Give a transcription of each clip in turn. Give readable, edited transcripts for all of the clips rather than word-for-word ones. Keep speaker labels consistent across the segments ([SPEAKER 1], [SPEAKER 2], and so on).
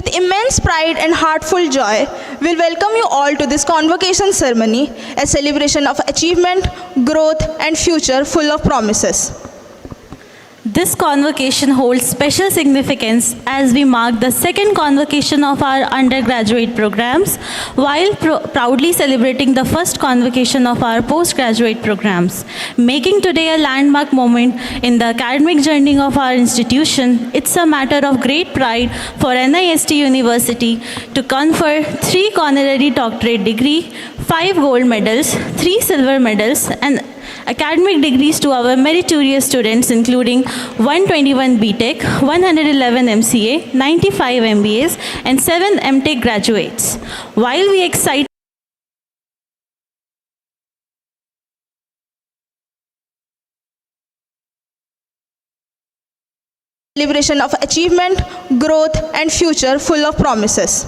[SPEAKER 1] With immense pride and heartful joy, we'll welcome you all to this convocation ceremony, a celebration of achievement, growth, and future full of promises.
[SPEAKER 2] This convocation holds special significance as we mark the second convocation of our undergraduate programs, while proudly celebrating the first convocation of our postgraduate programs. Making today a landmark moment in the academic journey of our institution, it's a matter of great pride for NIST University to confer 3 honorary doctorate degrees, 5 gold medals, 3 silver medals, and academic degrees to our meritorious students, including 121 BTech, 111 MCA, 95 MBAs, and 7 MTech graduates. While we excite
[SPEAKER 1] celebration of achievement, growth, and future full of promises.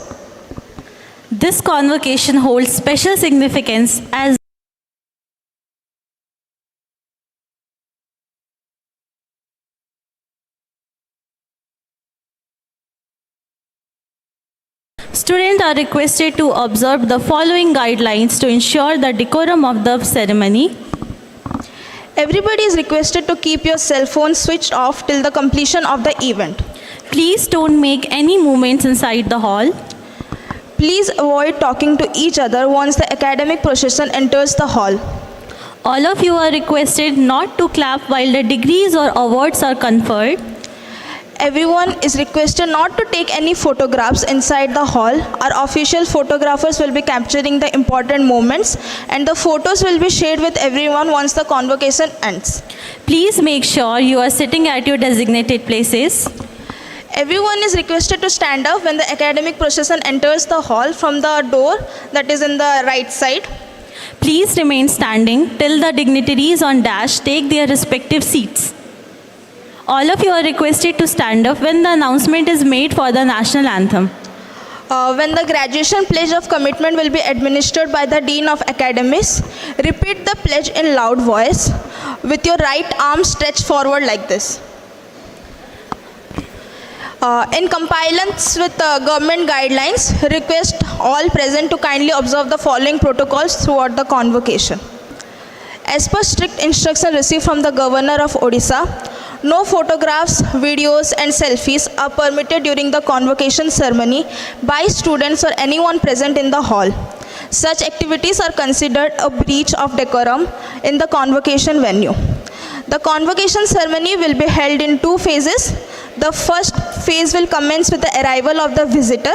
[SPEAKER 2] This convocation holds special significance as students are requested to observe the following guidelines to ensure the decorum of the ceremony.
[SPEAKER 1] Everybody is requested to keep your cell phone switched off till the completion of the event.
[SPEAKER 2] Please don't make any movements inside the hall.
[SPEAKER 1] Please avoid talking to each other once the academic procession enters the hall.
[SPEAKER 2] All of you are requested not to clap while the degrees or awards are conferred.
[SPEAKER 1] Everyone is requested not to take any photographs inside the hall. Our official photographers will be capturing the important moments, and the photos will be shared with everyone once the convocation ends.
[SPEAKER 2] Please make sure you are sitting at your designated places.
[SPEAKER 1] Everyone is requested to stand up when the academic procession enters the hall from the door that is in the right side.
[SPEAKER 2] Please remain standing till the dignitaries on dash take their respective seats. All of you are requested to stand up when the announcement is made for the national anthem.
[SPEAKER 1] When the graduation pledge of commitment will be administered by the Dean of Academies, repeat the pledge in loud voice with your right arm stretched forward like this. In compliance with government guidelines, request all present to kindly observe the following protocols throughout the convocation. As per strict instruction received from the Governor of Odisha, no photographs, videos, and selfies are permitted during the convocation ceremony by students or anyone present in the hall. Such activities are considered a breach of decorum in the convocation venue. The convocation ceremony will be held in 2 phases. The first phase will commence with the arrival of the visitor,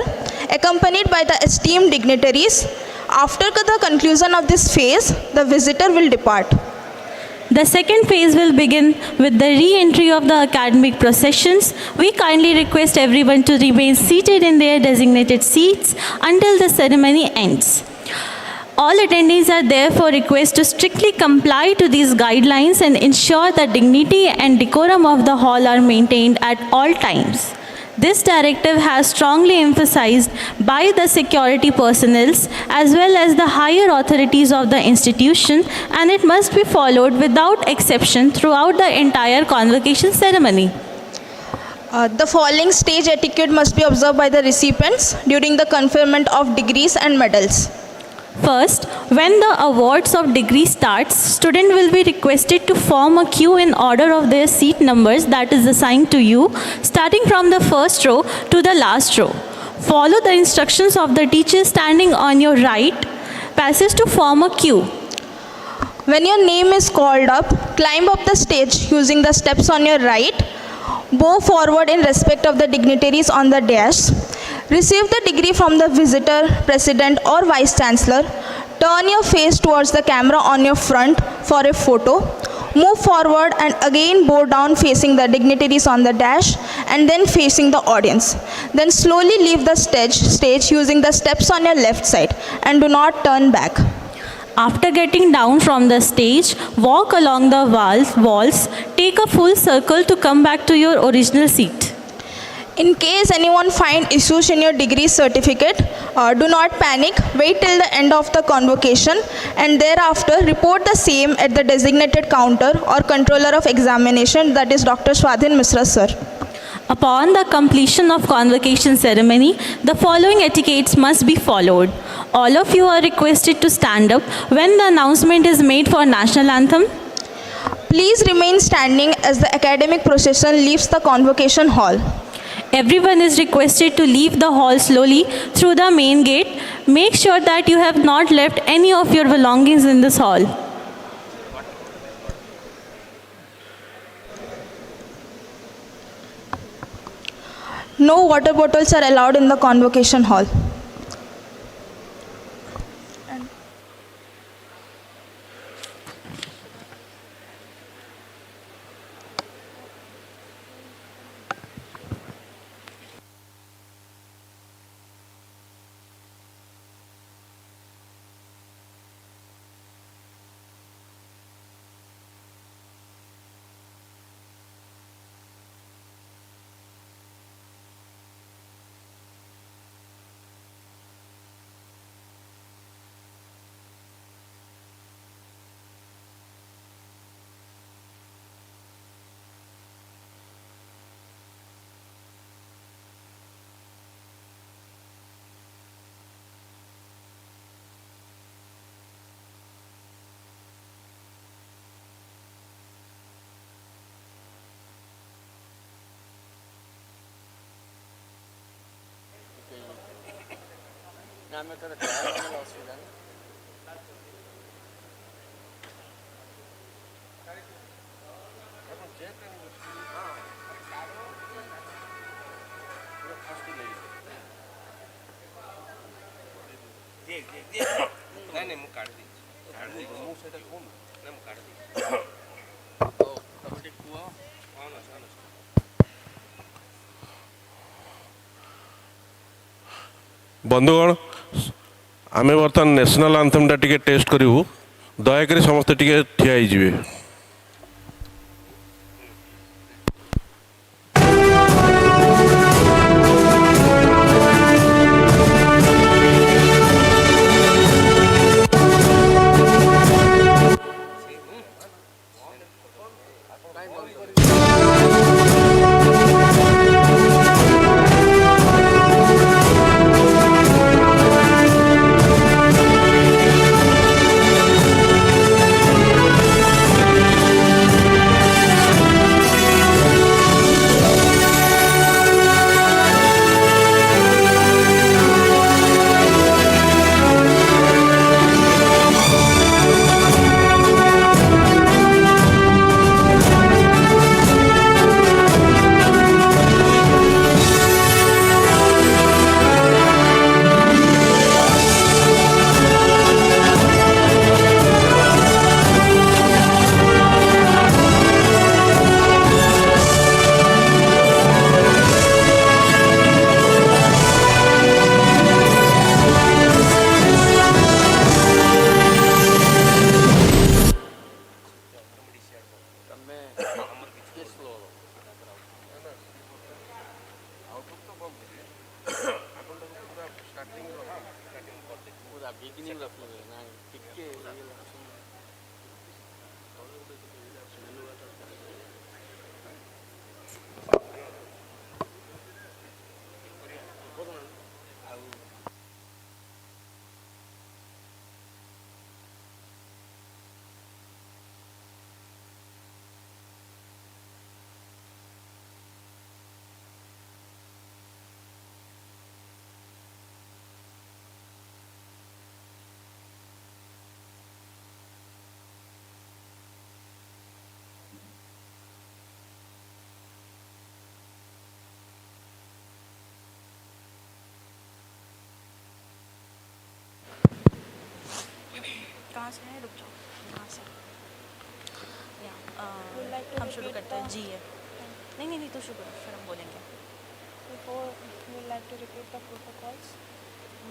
[SPEAKER 1] accompanied by the esteemed dignitaries. After the conclusion of this phase, the visitor will depart.
[SPEAKER 2] The second phase will begin with the re-entry of the academic processions. We kindly request everyone to remain seated in their designated seats until the ceremony ends. All attendees are therefore requested to strictly comply to these guidelines and ensure the dignity and decorum of the hall are maintained at all times. This directive has strongly emphasized by the security personnel as well as the higher authorities of the institution, and it must be followed without exception throughout the entire convocation ceremony.
[SPEAKER 1] The following stage etiquette must be observed by the recipients during the conferment of degrees and medals.
[SPEAKER 2] First, when the awards of degree starts, student will be requested to form a queue in order of their seat numbers that is assigned to you, starting from the first row to the last row. Follow the instructions of the teacher standing on your right passage to form a queue.
[SPEAKER 1] When your name is called up, climb up the stage using the steps on your right. Bow forward in respect of the dignitaries on the dash. Receive the degree from the visitor, president, or vice chancellor. Turn your face towards the camera on your front for a photo. Move forward and again bow down facing the dignitaries on the dash and then facing the audience. Then slowly leave the stage using the steps on your left side and do not turn back.
[SPEAKER 2] After getting down from the stage, walk along the walls, take a full circle to come back to your original seat.
[SPEAKER 1] In case anyone finds issues in your degree certificate, do not panic. Wait till the end of the convocation and thereafter report the same at the designated counter or controller of examination, that is Dr. Swadhin Misra sir.
[SPEAKER 2] Upon the completion of convocation ceremony, the following etiquettes must be followed. All of you are requested to stand up when the announcement is made for national anthem.
[SPEAKER 1] Please remain standing as the academic procession leaves the convocation hall.
[SPEAKER 2] Everyone is requested to leave the hall slowly through the main gate. Make sure that you have not left any of your belongings in this hall.
[SPEAKER 1] No water bottles are allowed in the convocation hall.
[SPEAKER 3] बंधुगण आमे बर्तमान national आंथम टे test करूँ दयाकोरी समस्ते टे ठिया होइजिबे।
[SPEAKER 2] कहाँ से है रुक जाओ कहाँ से हम शुरू करते हैं जी है नहीं नहीं नहीं तो शुरू फिर हम बोलेंगे
[SPEAKER 1] Before we would like to repeat the protocols.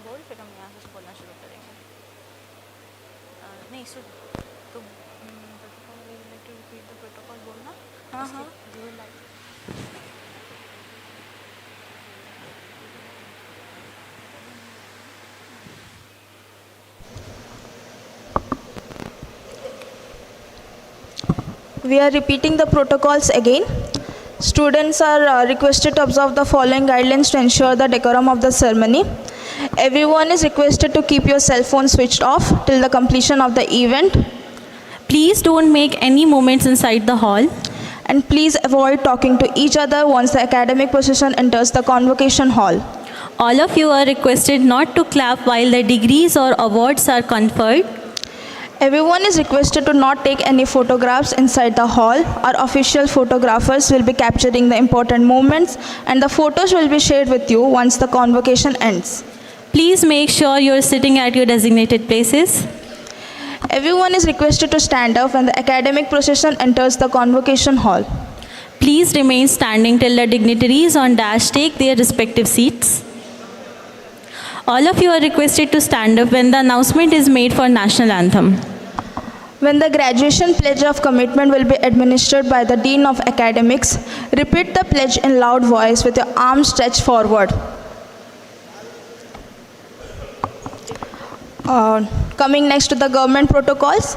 [SPEAKER 2] बोल फिर हम यहाँ से बोलना शुरू करेंगे नहीं सुन तो protocol we would like to repeat the protocol बोलना हाँ हाँ we would like
[SPEAKER 1] We are repeating the protocols again. Students are requested to observe the following guidelines to ensure the decorum of the ceremony. Everyone is requested to keep your cell phone switched off till the completion of the event.
[SPEAKER 2] Please don't make any movements inside the hall.
[SPEAKER 1] And please avoid talking to each other once the academic procession enters the convocation hall.
[SPEAKER 2] All of you are requested not to clap while the degrees or awards are conferred.
[SPEAKER 1] Everyone is requested to not take any photographs inside the hall. Our official photographers will be capturing the important moments and the photos will be shared with you once the convocation ends.
[SPEAKER 2] Please make sure you're sitting at your designated places.
[SPEAKER 1] Everyone is requested to stand up when the academic procession enters the convocation hall.
[SPEAKER 2] Please remain standing till the dignitaries on dash take their respective seats. All of you are requested to stand up when the announcement is made for national anthem.
[SPEAKER 1] When the graduation pledge of commitment will be administered by the Dean of Academics, repeat the pledge in loud voice with your arms stretched forward. Coming next to the government protocols.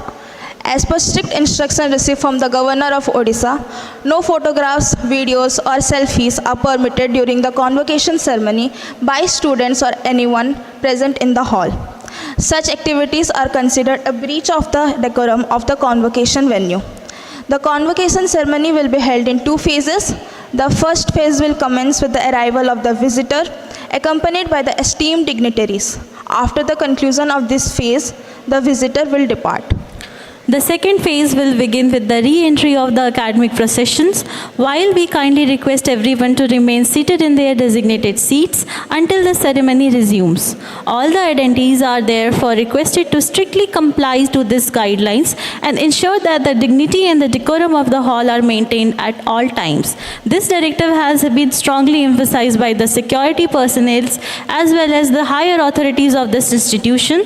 [SPEAKER 1] As per strict instruction received from the Governor of Odisha, no photographs, videos or selfies are permitted during the convocation ceremony by students or anyone present in the hall. Such activities are considered a breach of the decorum of the convocation venue. The convocation ceremony will be held in 2 phases. The first phase will commence with the arrival of the visitor, accompanied by the esteemed dignitaries. After the conclusion of this phase, the visitor will depart.
[SPEAKER 2] The second phase will begin with the re-entry of the academic processions, while we kindly request everyone to remain seated in their designated seats until the ceremony resumes. All the attendees are therefore requested to strictly comply to these guidelines and ensure that the dignity and the decorum of the hall are maintained at all times. This directive has been strongly emphasized by the security personnel as well as the higher authorities of this institution,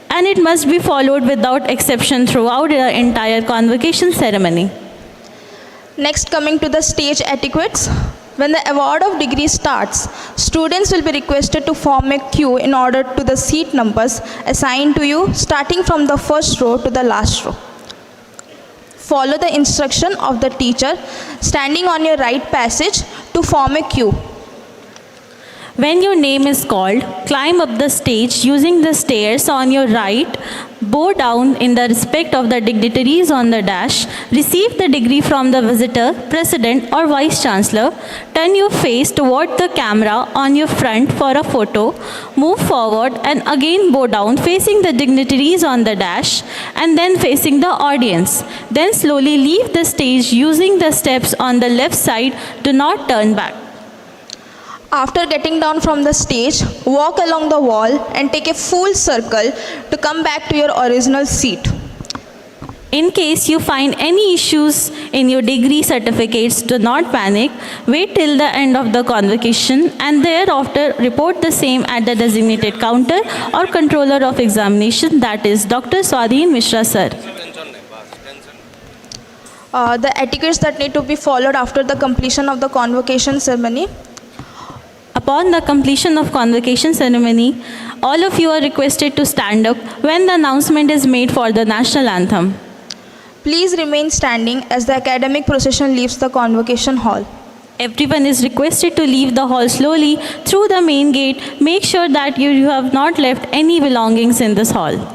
[SPEAKER 2] and it must be followed without exception throughout the entire convocation ceremony.
[SPEAKER 1] Next, coming to the stage etiquettes. When the award of degree starts, students will be requested to form a queue in order to the seat numbers assigned to you, starting from the first row to the last row. Follow the instruction of the teacher standing on your right passage to form a queue.
[SPEAKER 2] When your name is called, climb up the stage using the stairs on your right, bow down in the respect of the dignitaries on the dash, receive the degree from the visitor, president or vice chancellor, turn your face toward the camera on your front for a photo, move forward and again bow down facing the dignitaries on the dash and then facing the audience. Then slowly leave the stage using the steps on the left side, do not turn back.
[SPEAKER 1] After getting down from the stage, walk along the wall and take a full circle to come back to your original seat.
[SPEAKER 2] In case you find any issues in your degree certificates, do not panic. Wait till the end of the convocation and thereafter report the same at the designated counter or controller of examination, that is Dr. Swadhin Mishra sir.
[SPEAKER 1] The etiquettes that need to be followed after the completion of the convocation ceremony.
[SPEAKER 2] Upon the completion of convocation ceremony, all of you are requested to stand up when the announcement is made for the national anthem.
[SPEAKER 1] Please remain standing as the academic procession leaves the convocation hall.
[SPEAKER 2] Everyone is requested to leave the hall slowly through the main gate. Make sure that you have not left any belongings in this hall.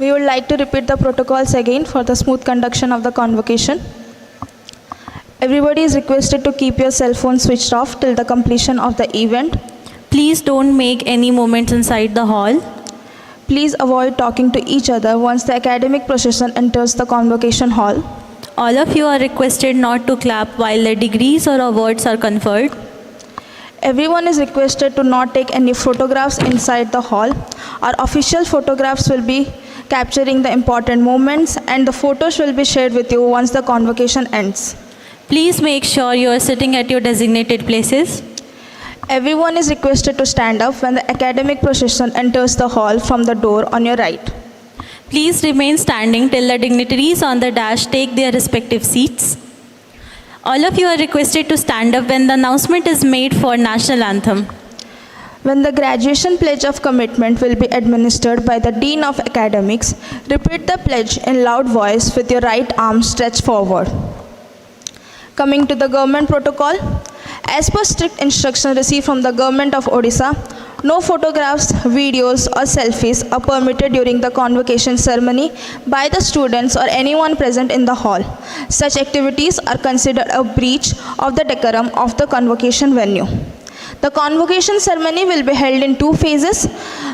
[SPEAKER 1] We would like to repeat the protocols again for the smooth conduction of the convocation. Everybody is requested to keep your cell phone switched off till the completion of the event.
[SPEAKER 2] Please don't make any movements inside the hall.
[SPEAKER 1] Please avoid talking to each other once the academic procession enters the convocation hall.
[SPEAKER 2] All of you are requested not to clap while the degrees or awards are conferred.
[SPEAKER 1] Everyone is requested to not take any photographs inside the hall. Our official photographs will be capturing the important moments, and the photos will be shared with you once the convocation ends.
[SPEAKER 2] Please make sure you are sitting at your designated places.
[SPEAKER 1] Everyone is requested to stand up when the academic procession enters the hall from the door on your right.
[SPEAKER 2] Please remain standing till the dignitaries on the dash take their respective seats. All of you are requested to stand up when the announcement is made for national anthem.
[SPEAKER 1] When the graduation pledge of commitment will be administered by the Dean of Academics, repeat the pledge in loud voice with your right arm stretched forward. Coming to the government protocol, as per strict instruction received from the government of Odisha, no photographs, videos or selfies are permitted during the convocation ceremony by the students or anyone present in the hall. Such activities are considered a breach of the decorum of the convocation venue. The convocation ceremony will be held in two phases.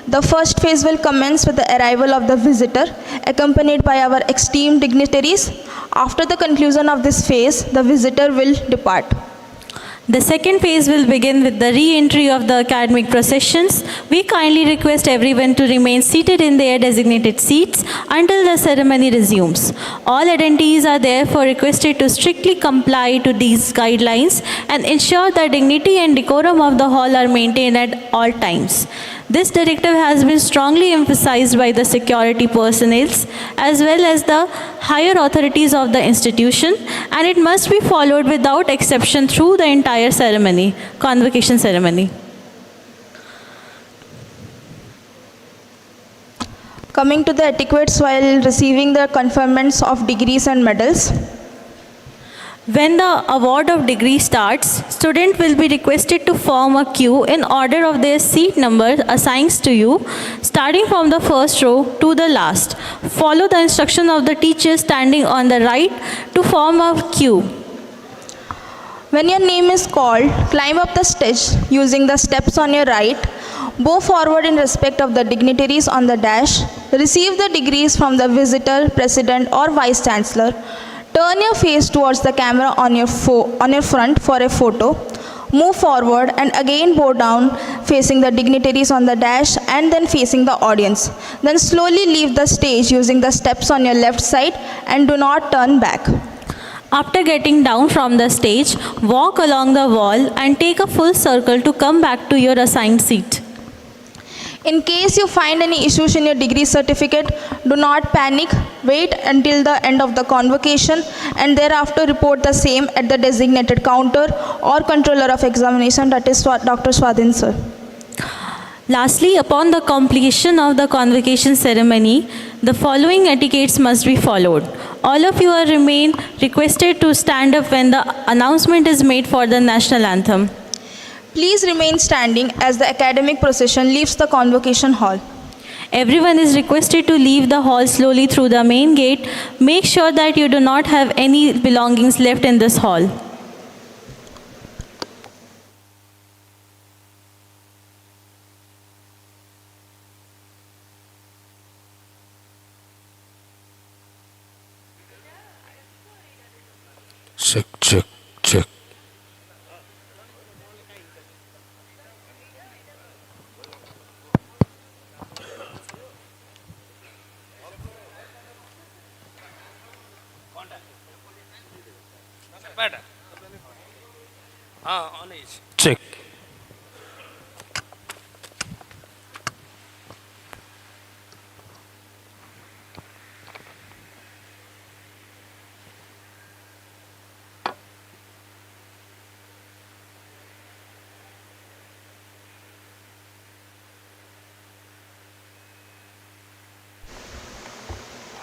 [SPEAKER 1] The first phase will commence with the arrival of the visitor, accompanied by our esteemed dignitaries. After the conclusion of this phase, the visitor will depart.
[SPEAKER 2] The second phase will begin with the re-entry of the academic processions. We kindly request everyone to remain seated in their designated seats until the ceremony resumes. All attendees are therefore requested to strictly comply to these guidelines and ensure the dignity and decorum of the hall are maintained at all times. This directive has been strongly emphasized by the security personnel as well as the higher authorities of the institution, and it must be followed without exception through the entire ceremony, convocation ceremony.
[SPEAKER 1] Coming to the etiquettes while receiving the conferments of degrees and medals.
[SPEAKER 2] When the award of degree starts, student will be requested to form a queue in order of their seat number assigned to you, starting from the first row to the last. Follow the instruction of the teacher standing on the right to form a queue.
[SPEAKER 1] When your name is called, climb up the stage using the steps on your right. Bow forward in respect of the dignitaries on the dash. Receive the degrees from the visitor, president or vice chancellor. Turn your face towards the camera on your front for a photo. Move forward and again bow down facing the dignitaries on the dash and then facing the audience. Then slowly leave the stage using the steps on your left side and do not turn back.
[SPEAKER 2] After getting down from the stage, walk along the wall and take a full circle to come back to your assigned seat.
[SPEAKER 1] In case you find any issues in your degree certificate, do not panic. Wait until the end of the convocation and thereafter report the same at the designated counter or controller of examination, that is Dr. Swadhin sir.
[SPEAKER 2] Lastly, upon the completion of the convocation ceremony, the following etiquettes must be followed. All of you are remain requested to stand up when the announcement is made for the national anthem.
[SPEAKER 1] Please remain standing as the academic procession leaves the convocation hall.
[SPEAKER 2] Everyone is requested to leave the hall slowly through the main gate. Make sure that you do not have any belongings left in this hall.
[SPEAKER 3] Check, check, check. Check.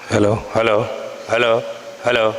[SPEAKER 3] Hello, hello, hello, hello.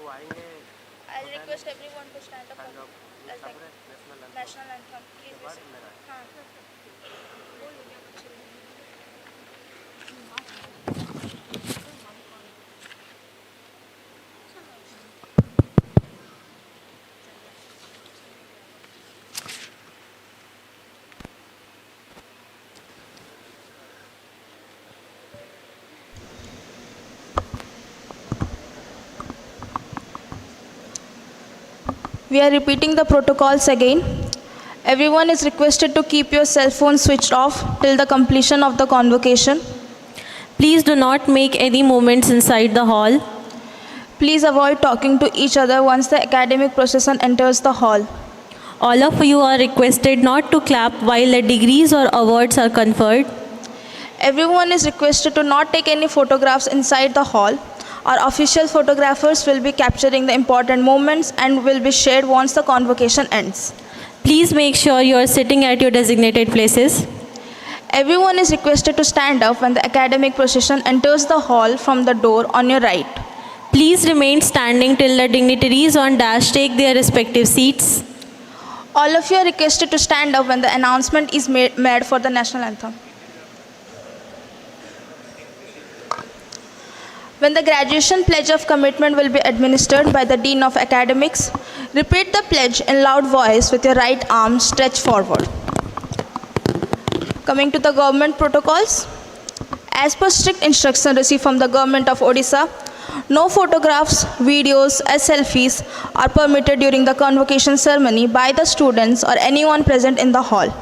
[SPEAKER 1] I'll request everyone to stand up as the national anthem. Please be seated. हाँ. We are repeating the protocols again. Everyone is requested to keep your cell phone switched off till the completion of the convocation.
[SPEAKER 2] Please do not make any movements inside the hall.
[SPEAKER 1] Please avoid talking to each other once the academic procession enters the hall.
[SPEAKER 2] All of you are requested not to clap while the degrees or awards are conferred.
[SPEAKER 1] Everyone is requested to not take any photographs inside the hall. Our official photographers will be capturing the important moments and will be shared once the convocation ends.
[SPEAKER 2] Please make sure you are sitting at your designated places.
[SPEAKER 1] Everyone is requested to stand up when the academic procession enters the hall from the door on your right.
[SPEAKER 2] Please remain standing till the dignitaries on dash take their respective seats.
[SPEAKER 1] All of you are requested to stand up when the announcement is made for the national anthem. When the graduation pledge of commitment will be administered by the Dean of Academics, repeat the pledge in loud voice with your right arm stretched forward. Coming to the government protocols, as per strict instruction received from the government of Odisha, no photographs, videos, or selfies are permitted during the convocation ceremony by the students or anyone present in the hall.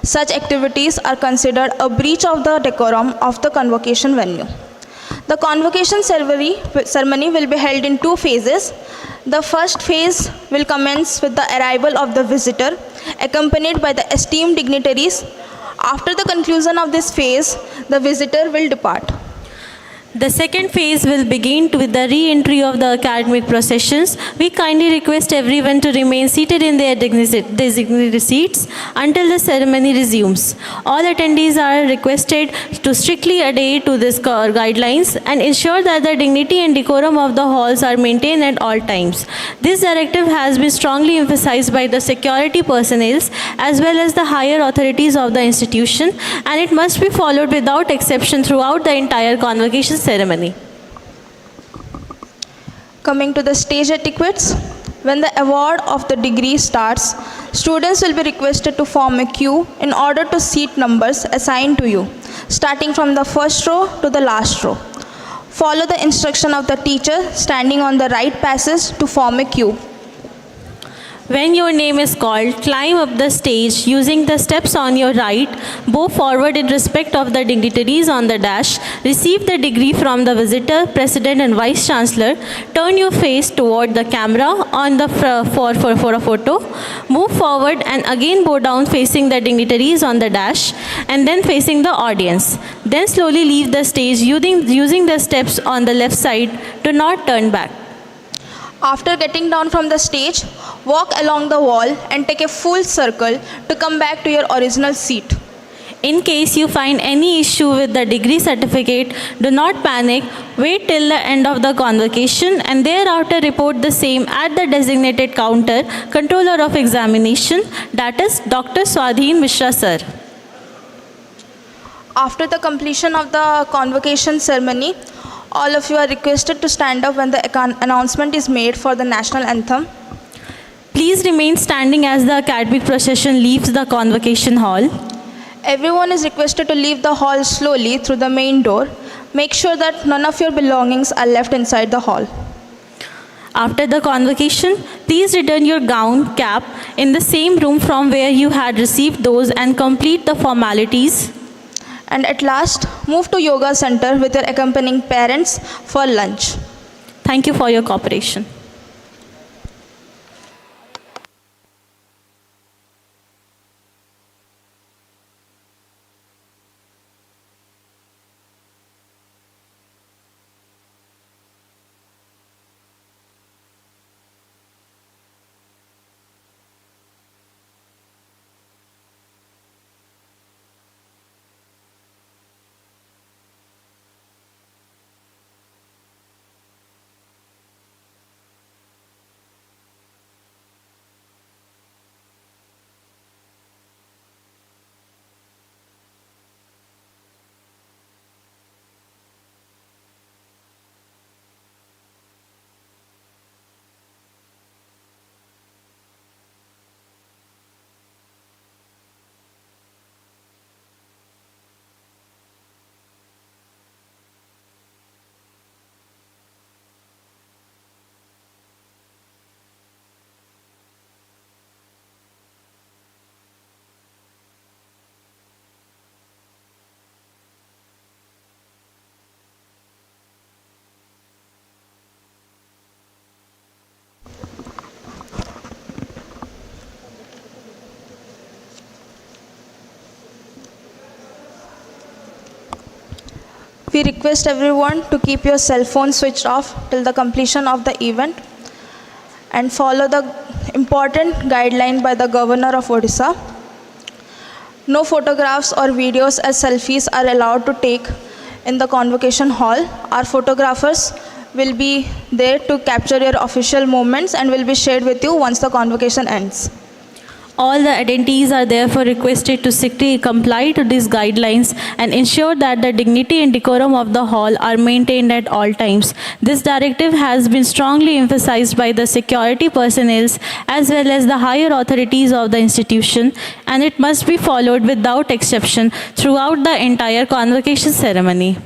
[SPEAKER 1] Such activities are considered a breach of the decorum of the convocation venue. The convocation ceremony will be held in two phases. The first phase will commence with the arrival of the visitor, accompanied by the esteemed dignitaries. After the conclusion of this phase, the visitor will depart.
[SPEAKER 2] The second phase will begin with the re-entry of the academic processions. We kindly request everyone to remain seated in their designated seats until the ceremony resumes. All attendees are requested to strictly adhere to these guidelines and ensure that the dignity and decorum of the halls are maintained at all times. This directive has been strongly emphasized by the security personnel as well as the higher authorities of the institution, and it must be followed without exception throughout the entire convocation ceremony.
[SPEAKER 1] Coming to the stage etiquettes, when the award of the degree starts, students will be requested to form a queue in order to seat numbers assigned to you, starting from the first row to the last row. Follow the instruction of the teacher standing on the right passage to form a queue.
[SPEAKER 2] When your name is called, climb up the stage using the steps on your right, bow forward in respect of the dignitaries on the dash, receive the degree from the visitor, president and vice chancellor, turn your face toward the camera on the for a photo, move forward and again bow down facing the dignitaries on the dash and then facing the audience. Then slowly leave the stage using the steps on the left side to not turn back.
[SPEAKER 1] After getting down from the stage, walk along the wall and take a full circle to come back to your original seat.
[SPEAKER 2] In case you find any issue with the degree certificate, do not panic. Wait till the end of the convocation and thereafter report the same at the designated counter, controller of examination, that is Dr. Swadhin Mishra sir.
[SPEAKER 1] After the completion of the convocation ceremony, all of you are requested to stand up when the announcement is made for the national anthem.
[SPEAKER 2] Please remain standing as the academic procession leaves the convocation hall.
[SPEAKER 1] Everyone is requested to leave the hall slowly through the main door. Make sure that none of your belongings are left inside the hall.
[SPEAKER 2] After the convocation, please return your gown, cap in the same room from where you had received those and complete the formalities.
[SPEAKER 1] And at last, move to yoga center with your accompanying parents for lunch.
[SPEAKER 2] Thank you for your cooperation.
[SPEAKER 1] We request everyone to keep your cell phone switched off till the completion of the event and follow the important guideline by the Governor of Odisha. No photographs or videos as selfies are allowed to take in the convocation hall. Our photographers will be there to capture your official moments and will be shared with you once the convocation ends.
[SPEAKER 2] All the attendees are therefore requested to strictly comply to these guidelines and ensure that the dignity and decorum of the hall are maintained at all times. This directive has been strongly emphasized by the security personnel as well as the higher authorities of the institution, and it must be followed without exception throughout the entire convocation ceremony.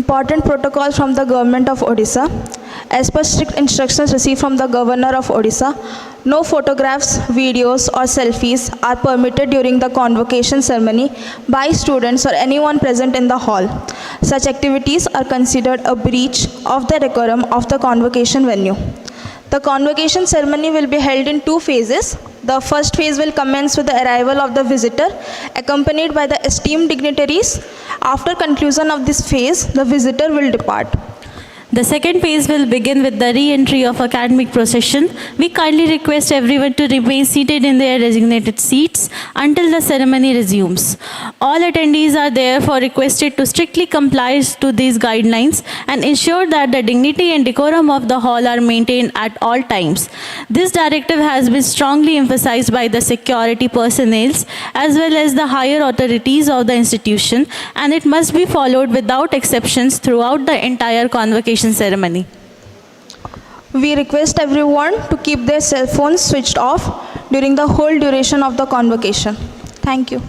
[SPEAKER 1] Important protocol from the government of Odisha. As per strict instructions received from the governor of Odisha, no photographs, videos or selfies are permitted during the convocation ceremony by students or anyone present in the hall. Such activities are considered a breach of the decorum of the convocation venue. The convocation ceremony will be held in two phases. The first phase will commence with the arrival of the visitor, accompanied by the esteemed dignitaries. After conclusion of this phase, the visitor will depart.
[SPEAKER 2] The second phase will begin with the re-entry of academic procession. We kindly request everyone to remain seated in their designated seats until the ceremony resumes. All attendees are therefore requested to strictly comply to these guidelines and ensure that the dignity and decorum of the hall are maintained at all times. This directive has been strongly emphasized by the security personnel as well as the higher authorities of the institution, and it must be followed without exceptions throughout the entire convocation ceremony.
[SPEAKER 1] We request everyone to keep their cell phones switched off during the whole duration of the convocation. Thank you.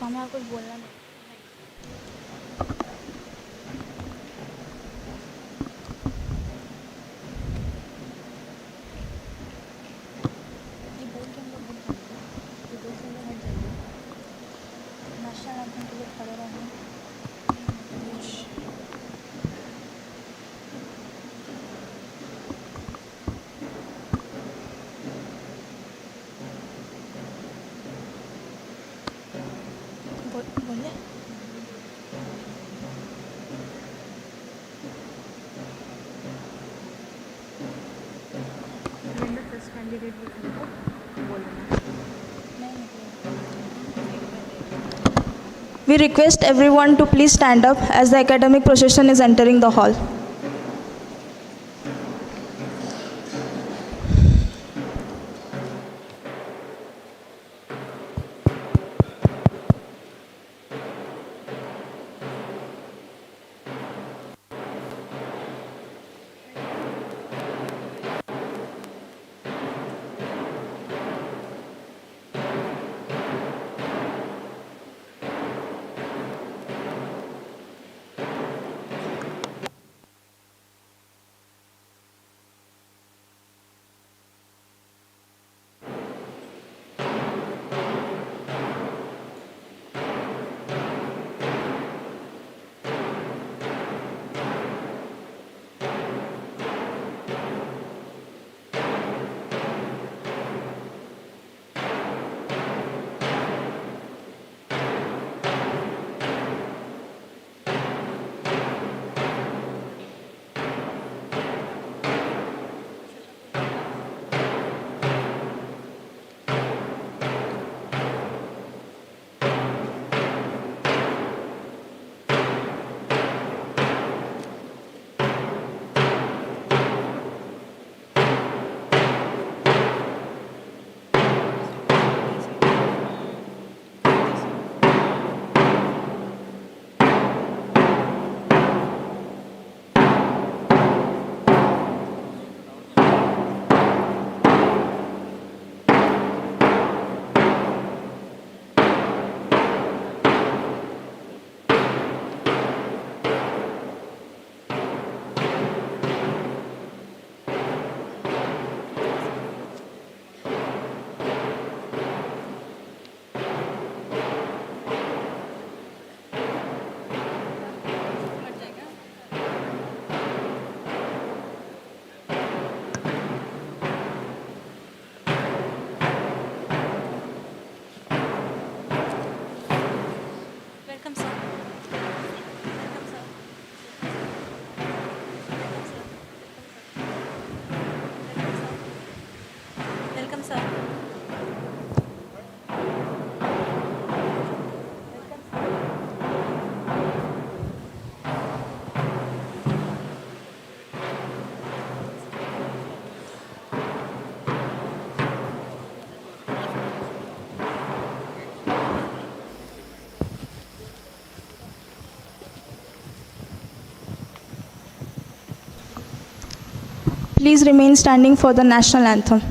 [SPEAKER 1] हमें कुछ बोलना नहीं. We request everyone to please stand up as the academic procession is entering the hall.
[SPEAKER 2] Welcome, sir. Welcome, sir. Welcome, sir.
[SPEAKER 1] Please remain standing for the national anthem.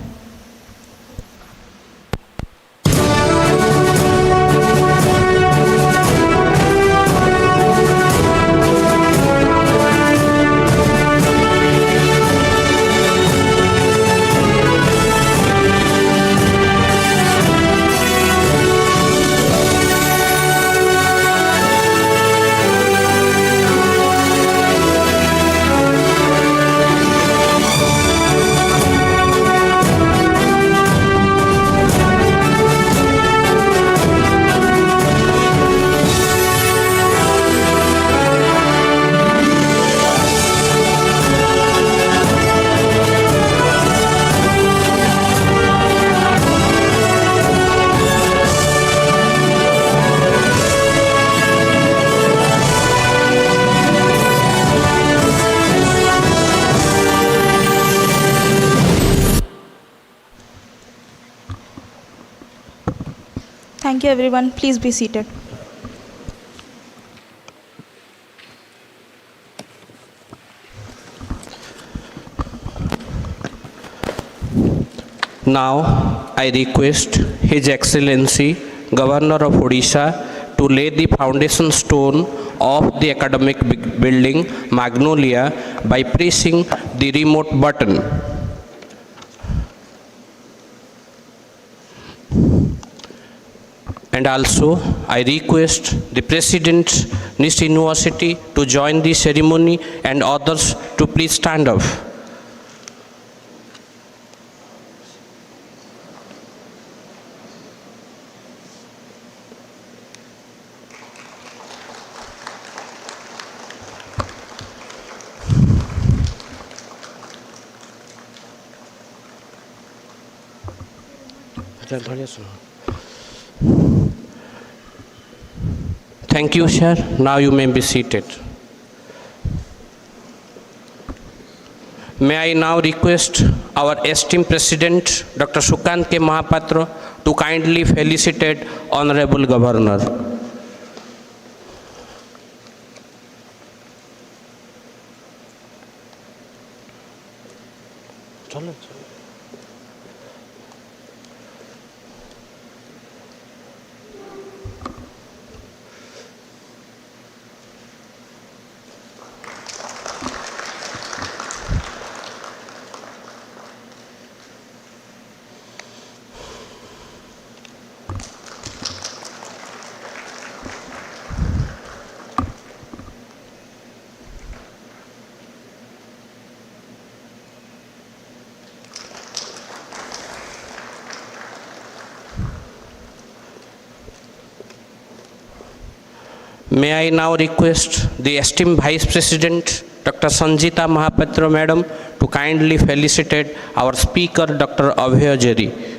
[SPEAKER 1] Thank you, everyone. Please be seated.
[SPEAKER 4] Now, I request His Excellency Governor of Odisha to lay the foundation stone of the academic building Magnolia by pressing the remote button. And also, I request the President, NIST University to join the ceremony and others to please stand up. Thank you, sir. Now you may be seated. May I now request our esteemed President, Dr. Sukant K. Mahapatra, to kindly felicitate Honorable Governor. May I now request the esteemed Vice President, Dr. Sanjita Mahapatra Madam, to kindly felicitate our Speaker, Dr. Abhay Jere.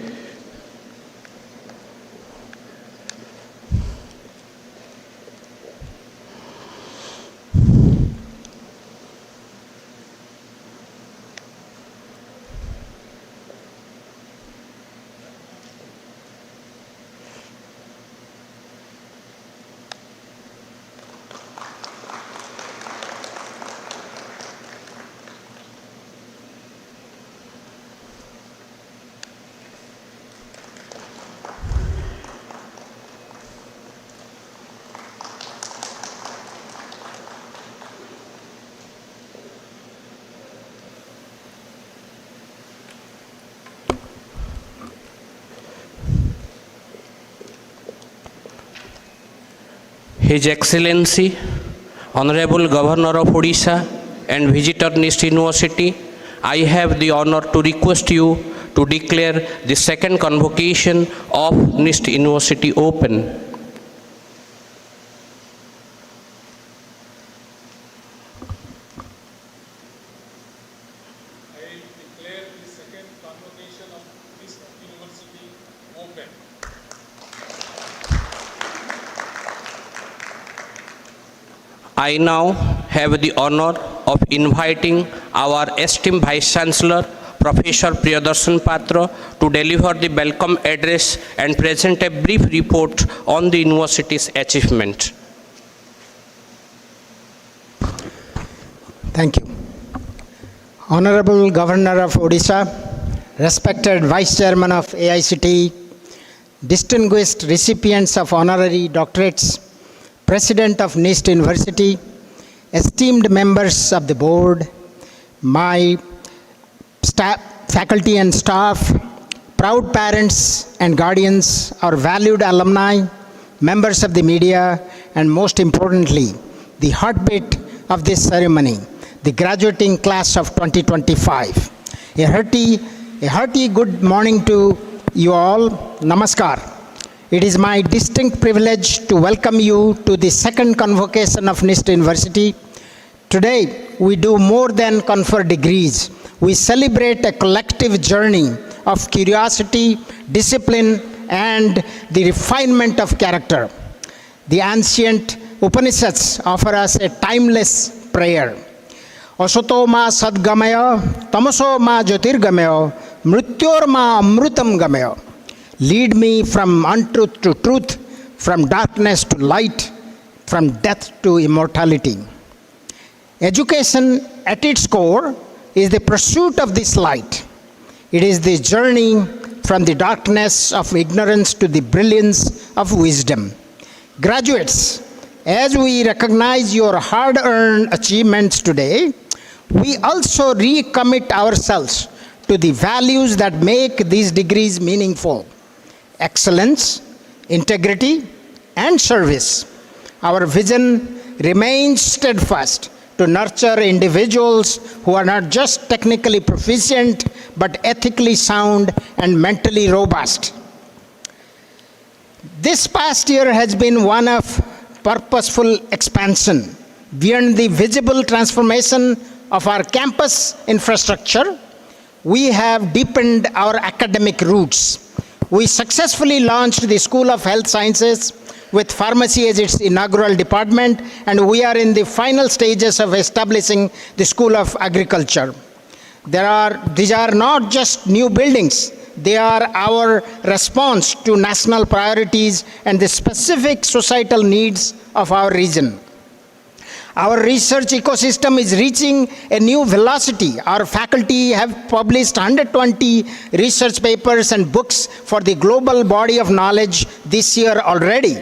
[SPEAKER 4] His Excellency, Honorable Governor of Odisha and Visitor NIST University, I have the honor to request you to declare the second convocation of NIST University open. I now have the honor of inviting our esteemed Vice Chancellor, Professor Priyadarshan Patra, to deliver the welcome address and present a brief report on the university's achievement.
[SPEAKER 5] Thank you. Honorable Governor of Odisha, respected Vice Chairman of AICTE, distinguished recipients of honorary doctorates, President of NIST University, esteemed members of the board, my staff, faculty and staff, proud parents and guardians, our valued alumni, members of the media, and most importantly, the heartbeat of this ceremony, the graduating class of 2025. A hearty good morning to you all. Namaskar. It is my distinct privilege to welcome you to the second convocation of NIST University. Today, we do more than confer degrees. We celebrate a collective journey of curiosity, discipline, and the refinement of character. The ancient Upanishads offer us a timeless prayer. Asato ma sadgamaya, tamaso ma jyotirgamaya, mrityor ma amrutam gamaya. Lead me from untruth to truth, from darkness to light, from death to immortality. Education at its core is the pursuit of this light. It is the journey from the darkness of ignorance to the brilliance of wisdom. Graduates, as we recognize your hard-earned achievements today, we also recommit ourselves to the values that make these degrees meaningful: excellence, integrity, and service. Our vision remains steadfast to nurture individuals who are not just technically proficient, but ethically sound and mentally robust. This past year has been one of purposeful expansion. Beyond the visible transformation of our campus infrastructure, we have deepened our academic roots. We successfully launched the School of Health Sciences with pharmacy as its inaugural department, and we are in the final stages of establishing the School of Agriculture. These are not just new buildings, they are our response to national priorities and the specific societal needs of our region. Our research ecosystem is reaching a new velocity. Our faculty have published 120 research papers and books for the global body of knowledge this year already.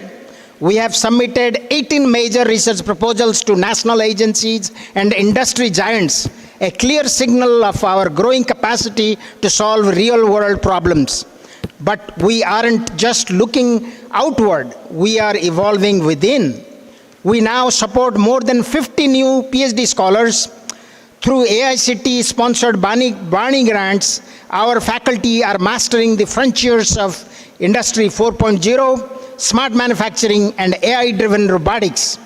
[SPEAKER 5] We have submitted 18 major research proposals to national agencies and industry giants, a clear signal of our growing capacity to solve real-world problems. But we aren't just looking outward, we are evolving within. We now support more than 50 new PhD scholars. Through AICTE-sponsored Barney grants, our faculty are mastering the frontiers of Industry 4.0, smart manufacturing, and AI-driven robotics.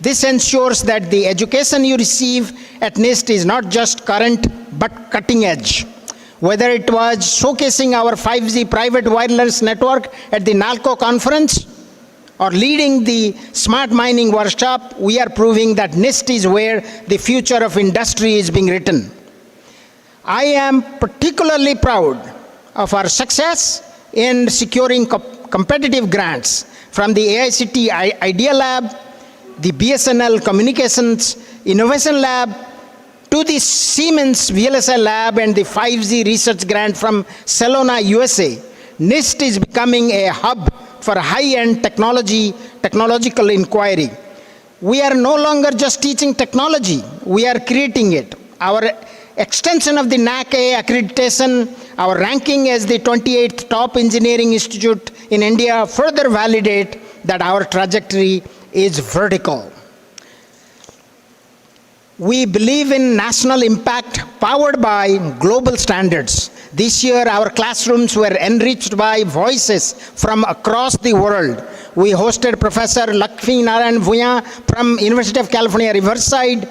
[SPEAKER 5] This ensures that the education you receive at NIST is not just current, but cutting edge. Whether it was showcasing our 5G private wireless network at the NALCO conference, or leading the smart mining workshop, we are proving that NIST is where the future of industry is being written. I am particularly proud of our success in securing competitive grants from the AICTE Idea Lab, the BSNL Communications Innovation Lab, to the Siemens VLSI Lab and the 5G research grant from Celona, USA. NIST is becoming a hub for high-end technological inquiry. We are no longer just teaching technology, we are creating it. Our extension of the NAAC accreditation, our ranking as the 28th top engineering institute in India further validate that our trajectory is vertical. We believe in national impact powered by global standards. This year, our classrooms were enriched by voices from across the world. We hosted Professor Lakshmi Narayan Bhuya from University of California, Riverside,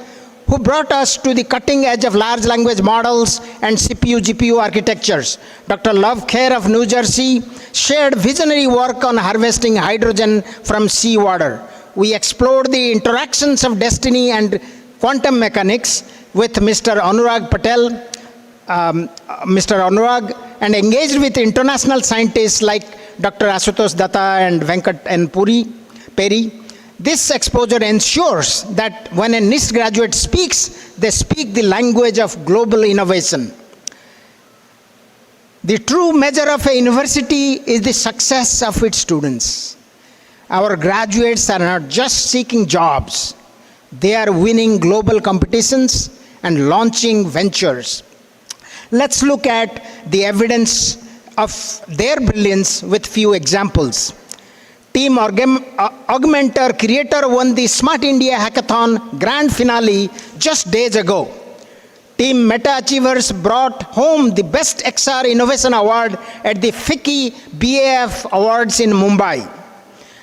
[SPEAKER 5] who brought us to the cutting edge of large language models and CPU-GPU architectures. Dr. Love Kher of New Jersey shared visionary work on harvesting hydrogen from seawater. we explored the interactions of destiny and quantum mechanics with Mr. Anurag Patel, Mr. Anurag, and engaged with international scientists like Dr. Asutosh Datta and Venkat N. Peri. This exposure ensures that when a NIST graduate speaks, they speak the language of global innovation. The true measure of a university is the success of its students. Our graduates are not just seeking jobs, they are winning global competitions and launching ventures. Let's look at the evidence of their brilliance with few examples. Team Augmentor Creator won the Smart India Hackathon Grand Finale just days ago. Team Meta Achievers brought home the Best XR Innovation Award at the FICCI BAF Awards in Mumbai.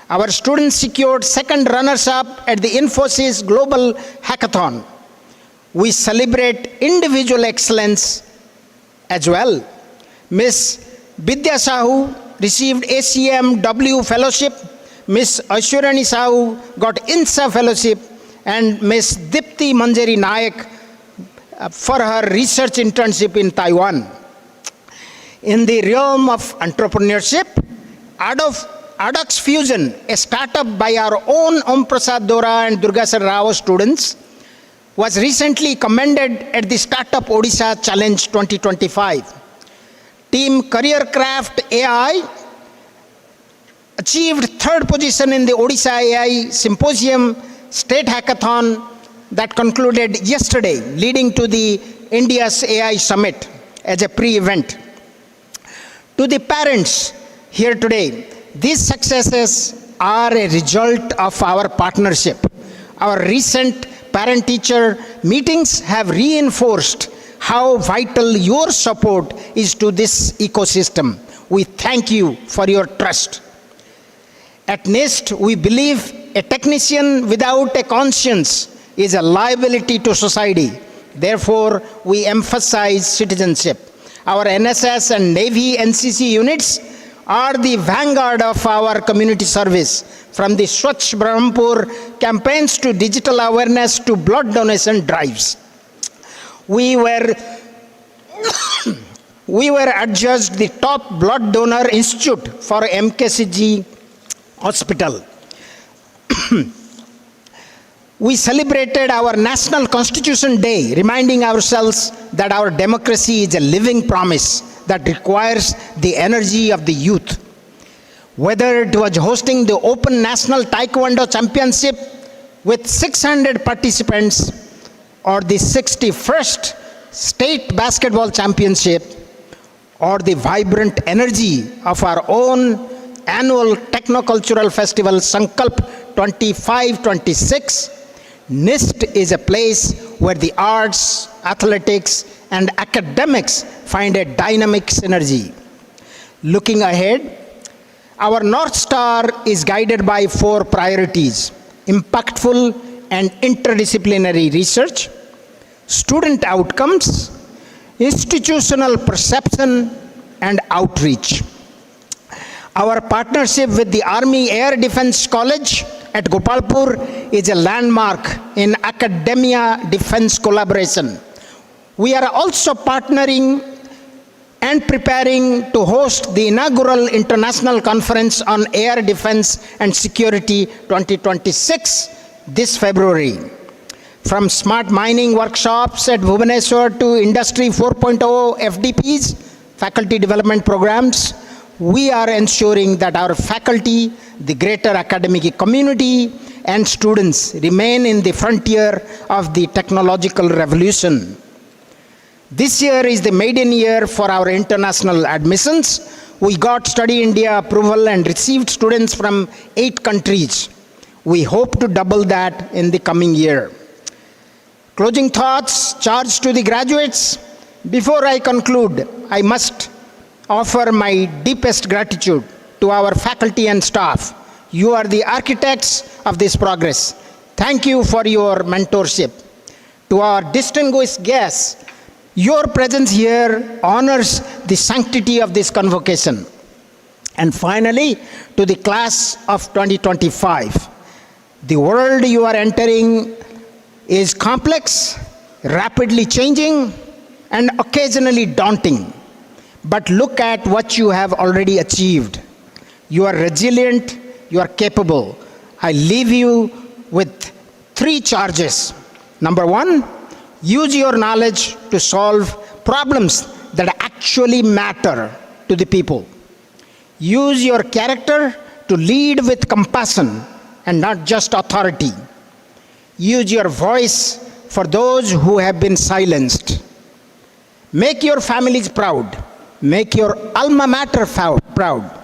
[SPEAKER 5] Our students secured second runners-up at the Infosys Global Hackathon. We celebrate individual excellence as well. Ms. Vidya Sahu received ACMW Fellowship, Ms. Aishwarani Sahu got INSA Fellowship, and Ms. Dipti Manjari Nayak for her research internship in Taiwan. In the realm of entrepreneurship, Adox Fusion, a startup by our own Om Prasad Dora and Durgasar Rao students, was recently commended at the Startup Odisha Challenge 2025. Team Careercraft AI achieved third position in the Odisha AI Symposium State Hackathon that concluded yesterday, leading to the India's AI Summit as a pre-event. To the parents here today, these successes are a result of our partnership. Our recent parent-teacher meetings have reinforced how vital your support is to this ecosystem. We thank you for your trust. At NIST, we believe a technician without a conscience is a liability to society. Therefore, we emphasize citizenship. Our NSS and Navy NCC units are the vanguard of our community service, from the Swachh Brahmpur campaigns to digital awareness to blood donation drives. We were adjudged the top blood donor institute for MKCG hospital. We celebrated our National Constitution Day, reminding ourselves that our democracy is a living promise that requires the energy of the youth. Whether it was hosting the Open National Taekwondo Championship with 600 participants or the 61st State Basketball Championship or the vibrant energy of our own annual techno-cultural festival Sankalp 25-26, NIST is a place where the arts, athletics, and academics find a dynamic synergy. Looking ahead, our North Star is guided by 4 priorities: impactful and interdisciplinary research, student outcomes, institutional perception, and outreach. Our partnership with the Army Air Defense College at Gopalpur is a landmark in academia defense collaboration. We are also partnering and preparing to host the inaugural International Conference on Air Defense and Security 2026 this February. From smart mining workshops at Bhubaneswar to Industry 4.0 FDPs, faculty development programs, we are ensuring that our faculty, the greater academic community, and students remain in the frontier of the technological revolution. This year is the maiden year for our international admissions. We got Study India approval and received students from 8 countries. We hope to double that in the coming year. Closing thoughts, charge to the graduates. Before I conclude, I must offer my deepest gratitude to our faculty and staff. You are the architects of this progress. Thank you for your mentorship. To our distinguished guests, your presence here honors the sanctity of this convocation. And finally, to the class of 2025, The world you are entering is complex, rapidly changing, and occasionally daunting. But look at what you have already achieved. You are resilient, you are capable. I leave you with 3 charges. Number 1, use your knowledge to solve problems that actually matter to the people. Use your character to lead with compassion and not just authority. Use your voice for those who have been silenced. Make your families proud. Make your alma mater proud.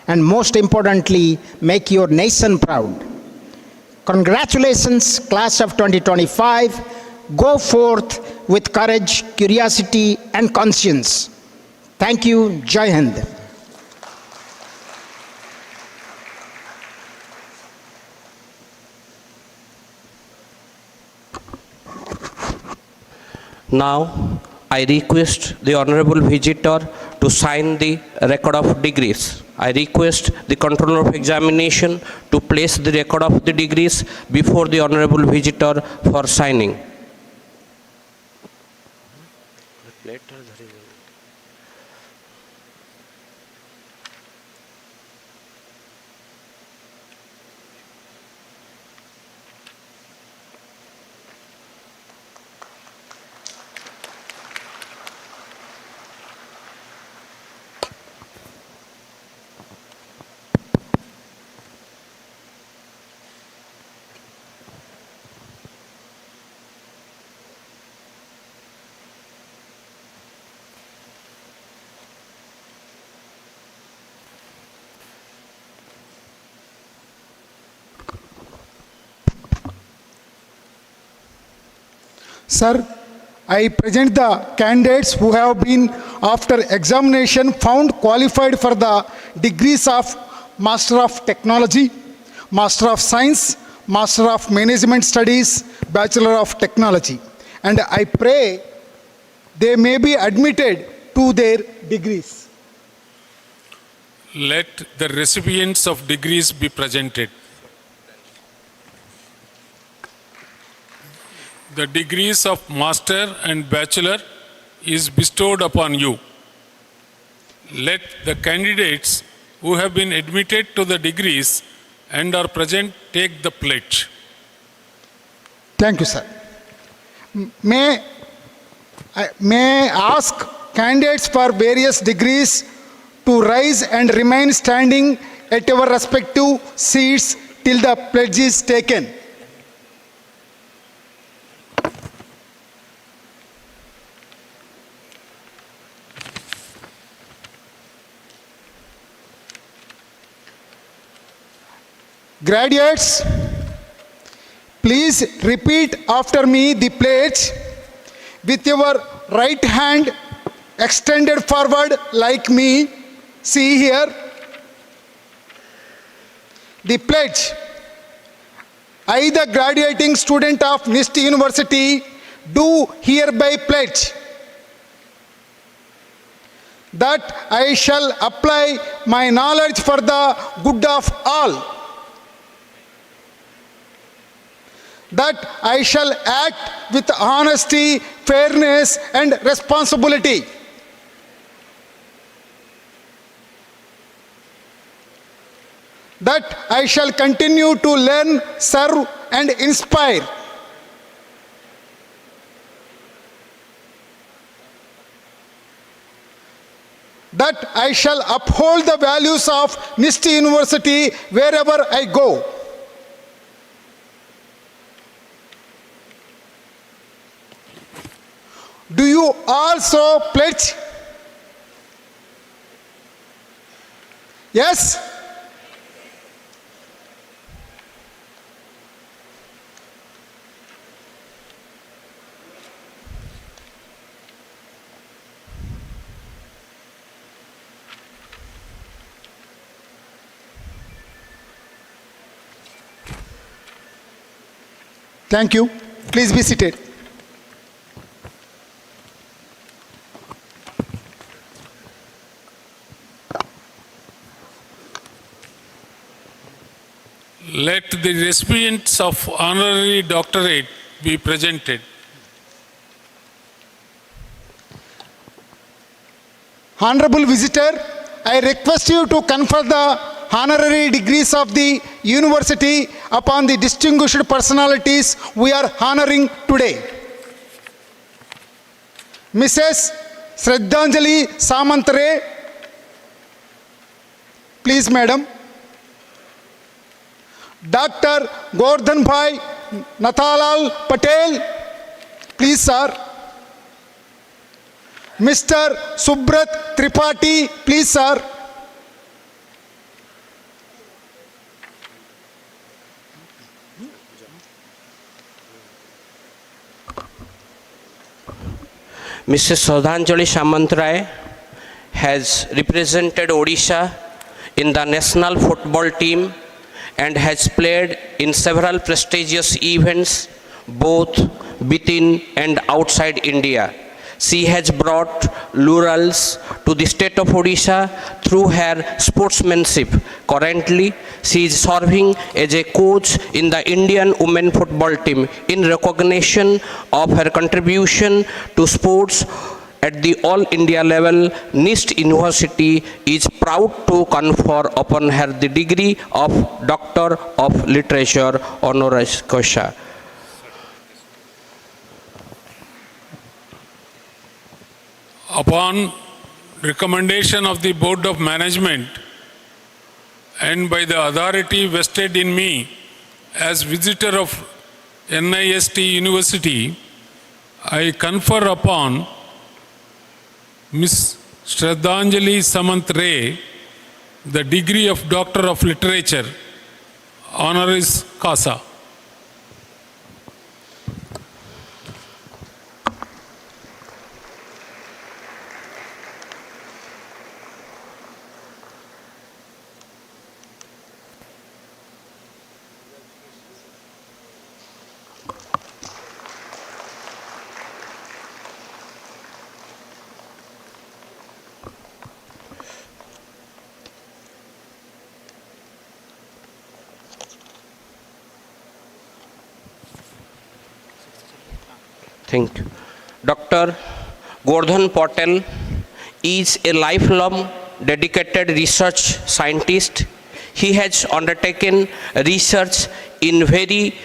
[SPEAKER 5] And most importantly, make your nation proud. Congratulations, class of 2025. Go forth with courage, curiosity, and conscience. Thank you. Jai Hind.
[SPEAKER 4] Now, I request the Honorable Visitor to sign the record of degrees. I request the Controller of Examination to place the record of the degrees before the Honorable Visitor for signing.
[SPEAKER 6] Sir, I present the candidates who have been, after examination, found qualified for the degrees of Master of Technology, Master of Science, Master of Management Studies, Bachelor of Technology. And I pray they may be admitted to their degrees.
[SPEAKER 7] Let the recipients of degrees be presented. The degrees of Master and Bachelor is bestowed upon you. Let the candidates who have been admitted to the degrees and are present take the pledge.
[SPEAKER 6] Thank you, sir. May I ask candidates for various degrees to rise and remain standing at your respective seats till the pledge is taken. Graduates, please repeat after me the pledge with your right hand extended forward like me. See here. The pledge. I, the graduating student of NIST University, do hereby pledge that I shall apply my knowledge for the good of all, that I shall act with honesty, fairness, and responsibility, that I shall continue to learn, serve, and inspire, that I shall uphold the values of NIST University wherever I go. Do you also pledge? Yes? Thank you. Please be seated.
[SPEAKER 7] Let the recipients of honorary doctorate be presented.
[SPEAKER 6] Honorable visitor, I request you to confer the honorary degrees of the university upon the distinguished personalities we are honoring today. Mrs. Shraddhanjali Samantre, please madam. Dr. Gordhanbhai Nathalal Patel, please sir. Mr. Subrat Tripathi, please sir.
[SPEAKER 4] Mrs. Shraddhanjali Samantre has represented Odisha in the national football team and has played in several prestigious events both within and outside India. She has brought laurels to the state of Odisha through her sportsmanship. Currently, she is serving as a coach in the Indian women football team. In recognition of her contribution to sports at the All India level, NIST University is proud to confer upon her the degree of Doctor of Literature honoris causa.
[SPEAKER 7] Upon recommendation of the Board of Management and by the authority vested in me as visitor of NIST University, I confer upon Ms. Shraddhanjali Samantre the degree of Doctor of Literature honoris causa.
[SPEAKER 4] Thank you. Dr. Gordhan Patel is a lifelong dedicated research scientist. He has undertaken research in very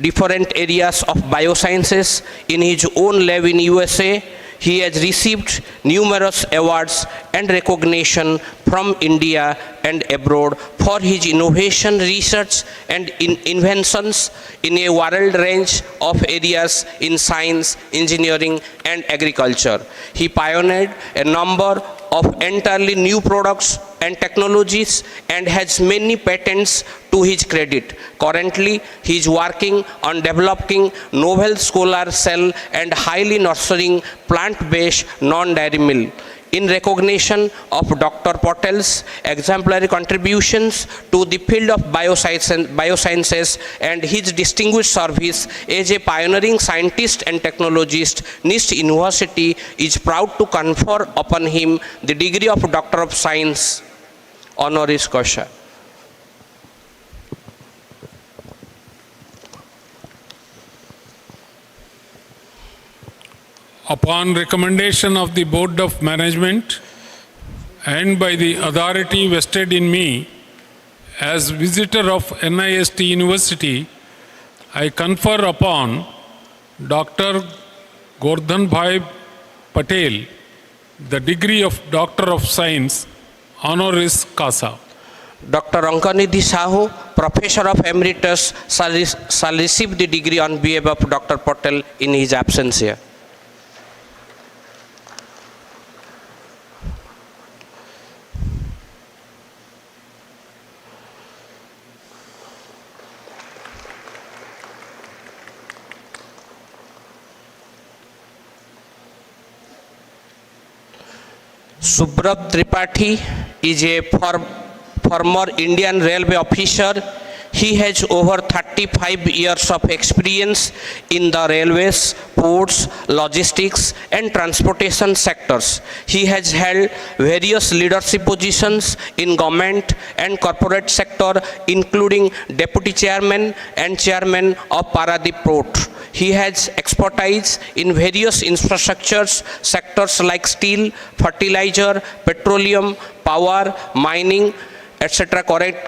[SPEAKER 4] different areas of biosciences in his own lab in USA. He has received numerous awards and recognition from India and abroad for his innovation, research and inventions in a wide range of areas in science, engineering and agriculture. He pioneered a number of entirely new products and technologies and has many patents to his credit. Currently, he is working on developing novel solar cell and highly nurturing plant-based non-dairy milk. In recognition of Dr. Patel's exemplary contributions to the field of biosciences and his distinguished service as a pioneering scientist and technologist, NIST University is proud to confer upon him the degree of Doctor of Science honoris causa.
[SPEAKER 7] Upon recommendation of the Board of Management and by the authority vested in me as visitor of NIST University, I confer upon Dr. Gordhanbhai Patel the degree of Doctor of Science honoris causa.
[SPEAKER 4] Dr. Ankanidhi Sahu, Professor of Emeritus, shall receive the degree on behalf of Dr. Patel in his absence here. Subrat Tripathi is a former Indian Railway officer. He has over 35 years of experience in the railways, ports, logistics, and transportation sectors. He has held various leadership positions in government and corporate sector, including Deputy Chairman and Chairman of Paradip Port. He has expertise in various infrastructures sectors like steel, fertilizer, petroleum, power, mining, etc.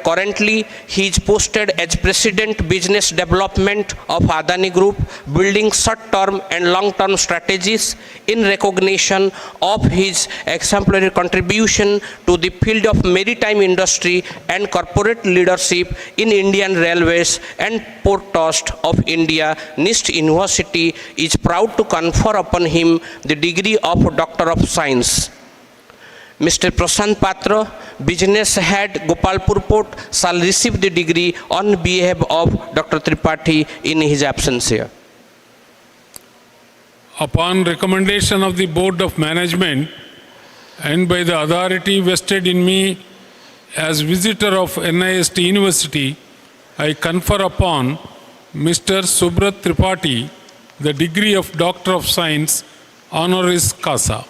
[SPEAKER 4] Currently, he is posted as President Business Development of Adani Group, building short-term and long-term strategies in recognition of his exemplary contribution to the field of maritime industry and corporate leadership in Indian Railways and Port Trust of India. NIST University is proud to confer upon him the degree of Doctor of Science. Mr. Prashant Patra, Business Head, Gopalpur Port, shall receive the degree on behalf of Dr. Tripathi in his absence here.
[SPEAKER 7] Upon recommendation of the Board of Management and by the authority vested in me as visitor of NIST University, I confer upon Mr. Subrat Tripathi the degree of Doctor of Science, honoris causa.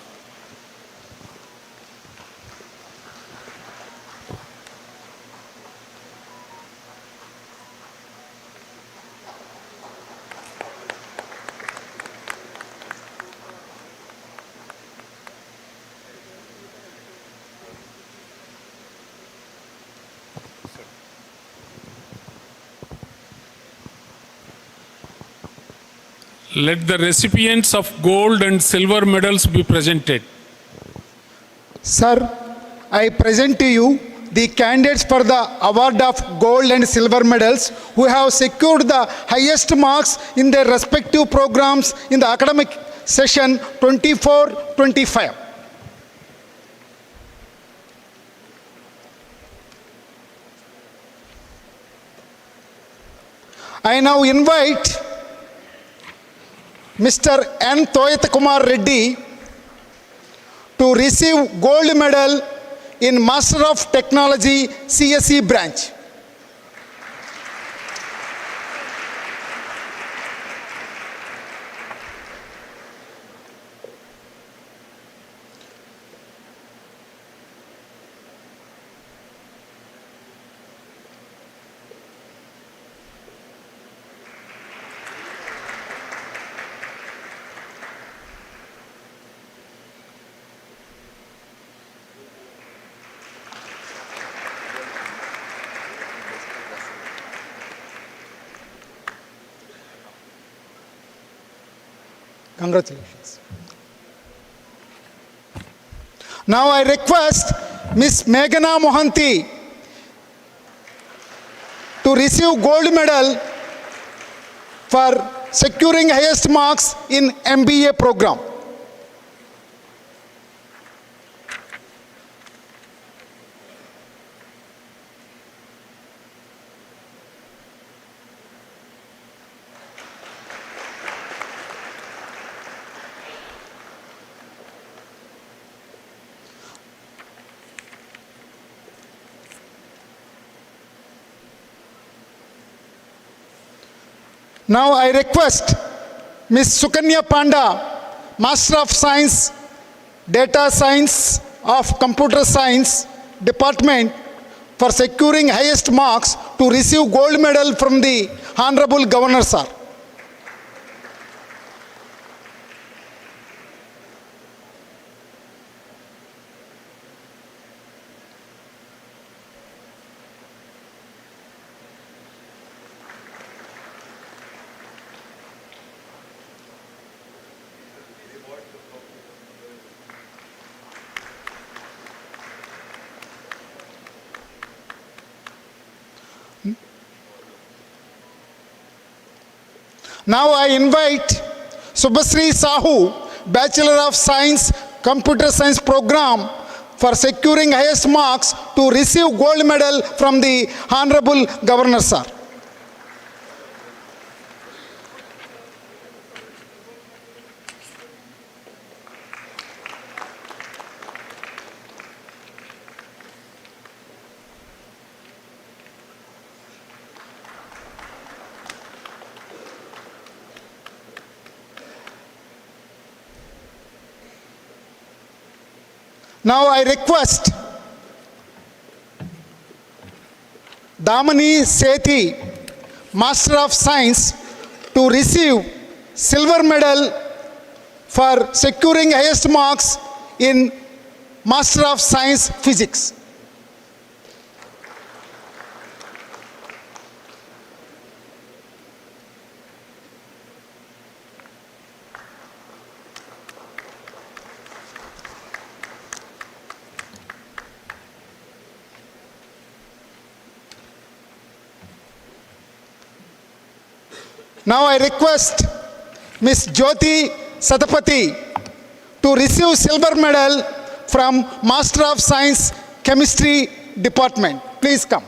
[SPEAKER 7] Let the recipients of gold and silver medals be presented.
[SPEAKER 6] Sir, I present to you the candidates for the award of gold and silver medals who have secured the highest marks in their respective programs in the academic session 24-25. I now invite Mr. N. Toyat Kumar Reddy to receive gold medal in Master of Technology CSE branch. Congratulations. Now I request Ms. Meghana Mohanty to receive gold medal for securing highest marks in MBA program. Now I request Ms. Sukanya Panda, Master of Science, Data Science of Computer Science Department, for securing highest marks to receive gold medal from the Honorable Governor Sir. Now I invite Subhasri Sahu, Bachelor of Science, Computer Science program, for securing highest marks to receive gold medal from the Honorable Governor Sir. Now I request Damani Sethi, Master of Science, to receive silver medal for securing highest marks in Master of Science Physics. Now I request Ms. Jyoti Satapathy to receive silver medal from Master of Science Chemistry Department. Please come.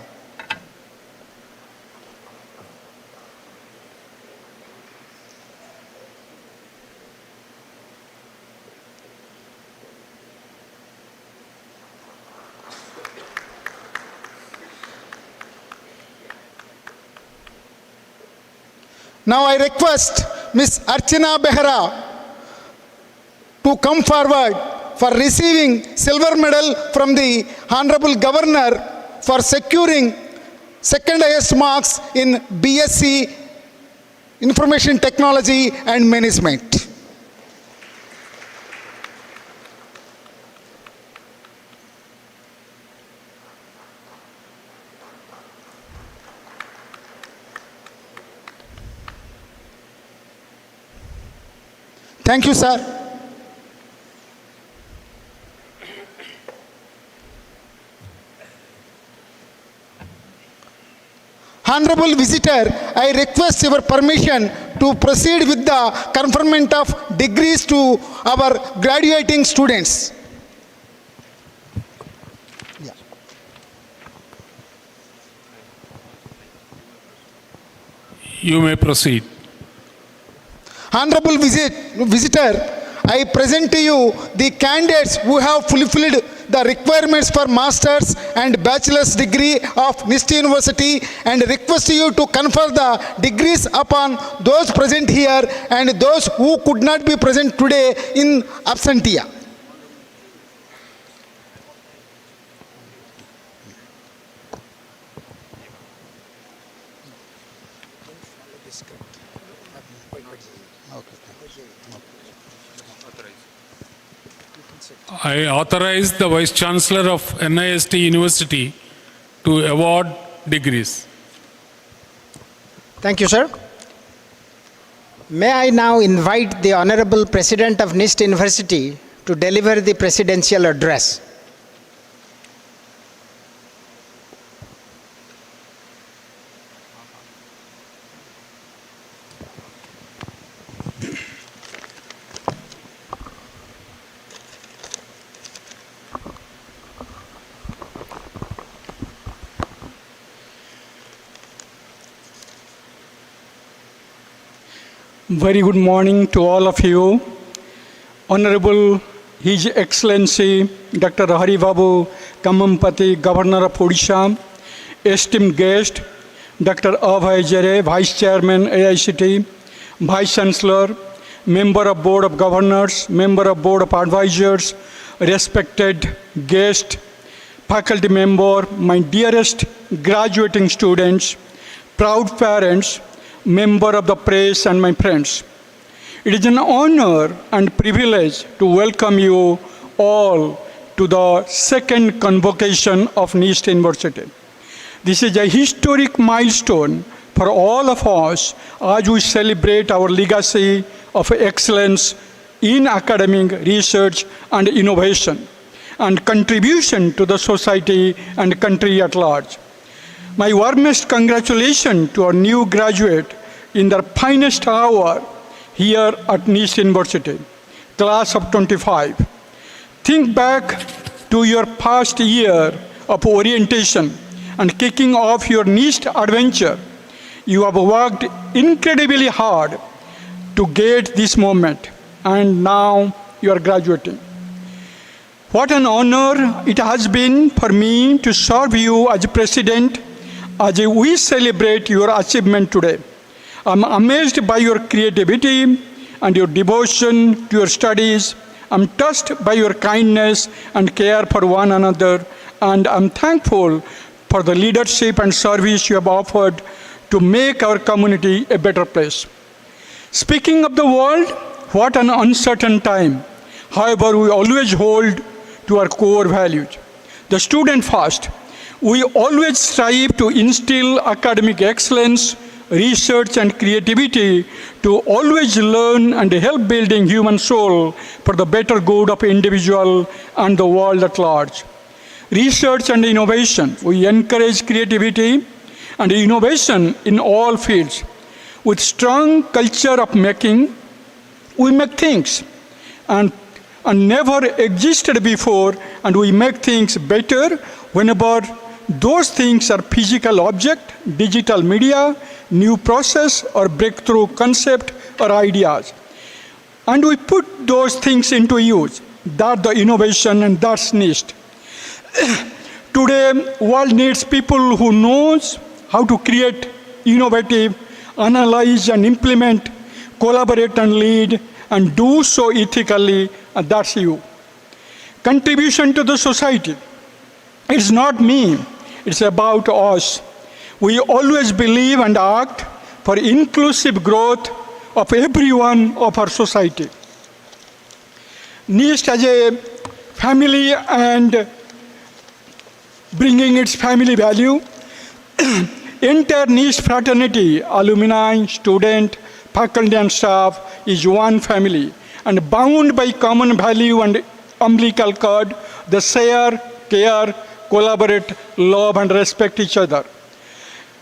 [SPEAKER 6] Now I request Ms. Archana Behra to come forward for receiving silver medal from the Honorable Governor for securing second highest marks in BSc Information Technology and Management. Thank you, sir. Honorable visitor, I request your permission to proceed with the conferment of degrees to our graduating students.
[SPEAKER 7] You may proceed.
[SPEAKER 6] Honorable visitor, I present to you the candidates who have fulfilled the requirements for master's and bachelor's degree of NIST University and request you to confer the degrees upon those present here and those who could not be present today in absentia.
[SPEAKER 7] I authorize the Vice Chancellor of NIST University to award degrees.
[SPEAKER 5] Thank you, sir. May I now invite the Honorable President of NIST University to deliver the presidential address.
[SPEAKER 8] Very good morning to all of you. Honorable His Excellency Dr. Babu Kambhampati, Governor of Odisha, esteemed guest Dr. Abhay Jere, Vice Chairman AICTE, Vice Chancellor, Member of Board of Governors, Member of Board of Advisors, respected guest, faculty member, my dearest graduating students, proud parents, member of the press and my friends. It is an honor and privilege to welcome you all to the second convocation of NIST University. This is a historic milestone for all of us as we celebrate our legacy of excellence in academic research and innovation and contribution to the society and country at large. My warmest congratulations to our new graduate in their finest hour here at NIST University, class of 25. Think back to your past year of orientation and kicking off your NIST adventure. You have worked incredibly hard to get this moment, and now you are graduating. What an honor it has been for me to serve you as president as we celebrate your achievement today. I'm amazed by your creativity and your devotion to your studies I'm touched by your kindness and care for one another, and I'm thankful for the leadership and service you have offered to make our community a better place. Speaking of the world, what an uncertain time. However, we always hold to our core values. The student first. We always strive to instill academic excellence, research and creativity to always learn and help building human soul for the better good of individual and the world at large. Research and innovation. We encourage creativity and innovation in all fields. With strong culture of making, we make things and never existed before, and we make things better whenever those things are physical object, digital media, new process or breakthrough concept or ideas. And we put those things into use. That's the innovation and that's NIST. Today, world needs people who knows how to create, innovative, analyze and implement, collaborate and lead, and do so ethically, and that's you. Contribution to the society. It's not me, it's about us. We always believe and act for inclusive growth of everyone of our society. NIST as a family and bringing its family value. Entire NIST fraternity, alumni, student, faculty and staff is one family and bound by common value and umbilical cord. They share, care, collaborate, love and respect each other.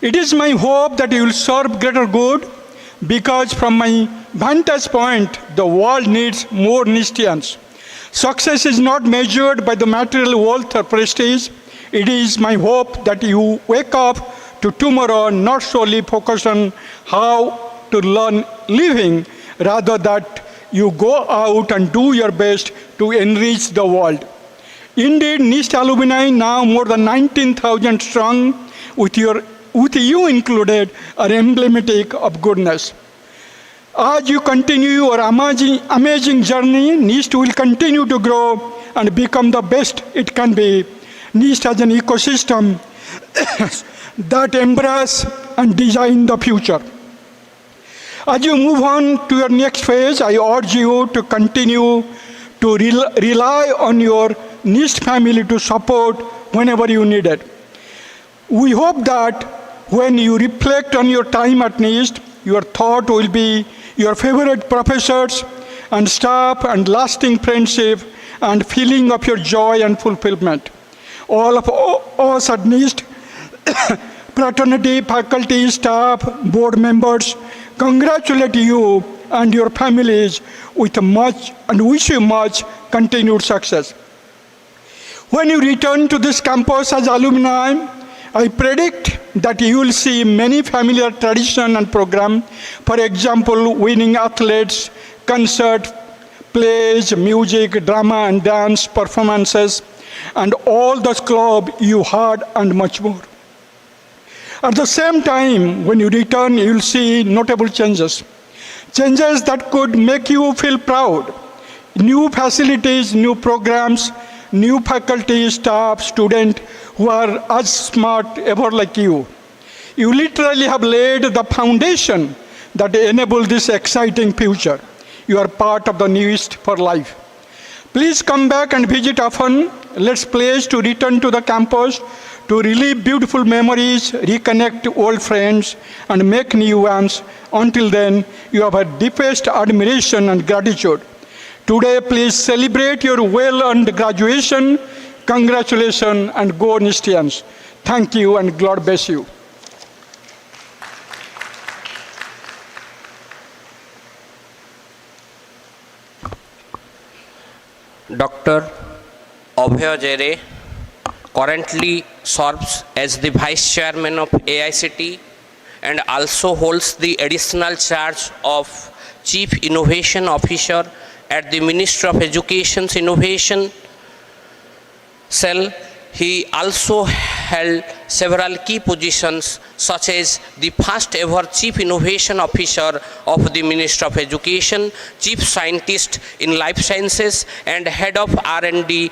[SPEAKER 8] It is my hope that you will serve greater good, because from my vantage point, the world needs more NISTians. Success is not measured by the material wealth or prestige. It is my hope that you wake up to tomorrow not solely focused on how to learn living, rather that you go out and do your best to enrich the world. Indeed, NIST alumni, now more than 19,000 strong, with you included, are emblematic of goodness. As you continue your amazing journey, NIST will continue to grow and become the best it can be. NIST has an ecosystem that embrace and design the future. As you move on to your next phase, I urge you to continue to rely on your NIST family to support whenever you need it. We hope that when you reflect on your time at NIST, your thought will be your favorite professors and staff and lasting friendship and feeling of your joy and fulfillment. All of us at NIST, fraternity, faculty, staff, board members, congratulate you and your families with much and wish you much continued success. When you return to this campus as alumni, I predict that you will see many familiar traditions and programs, for example, winning athletes, concert, plays, music, drama and dance performances, and all those clubs you had and much more. At the same time, when you return, you will see notable changes. Changes that could make you feel proud. New facilities, new programs, new faculty, staff, students who are as smart ever like you. You literally have laid the foundation that enables this exciting future. You are part of the NIST for life. Please come back and visit often. Let's pledge to return to the campus to relive beautiful memories, reconnect old friends, and make new ones. Until then, you have a deepest admiration and gratitude. Today, please celebrate your well-earned graduation. Congratulations and go NISTians. Thank you and God bless you.
[SPEAKER 4] Dr. Abhay Jere currently serves as the Vice Chairman of AICTE and also holds the additional charge of Chief Innovation Officer at the Ministry of Education's Innovation Cell. He also held several key positions such as the first ever Chief Innovation Officer of the Ministry of Education, Chief Scientist in Life Sciences, and Head of R&D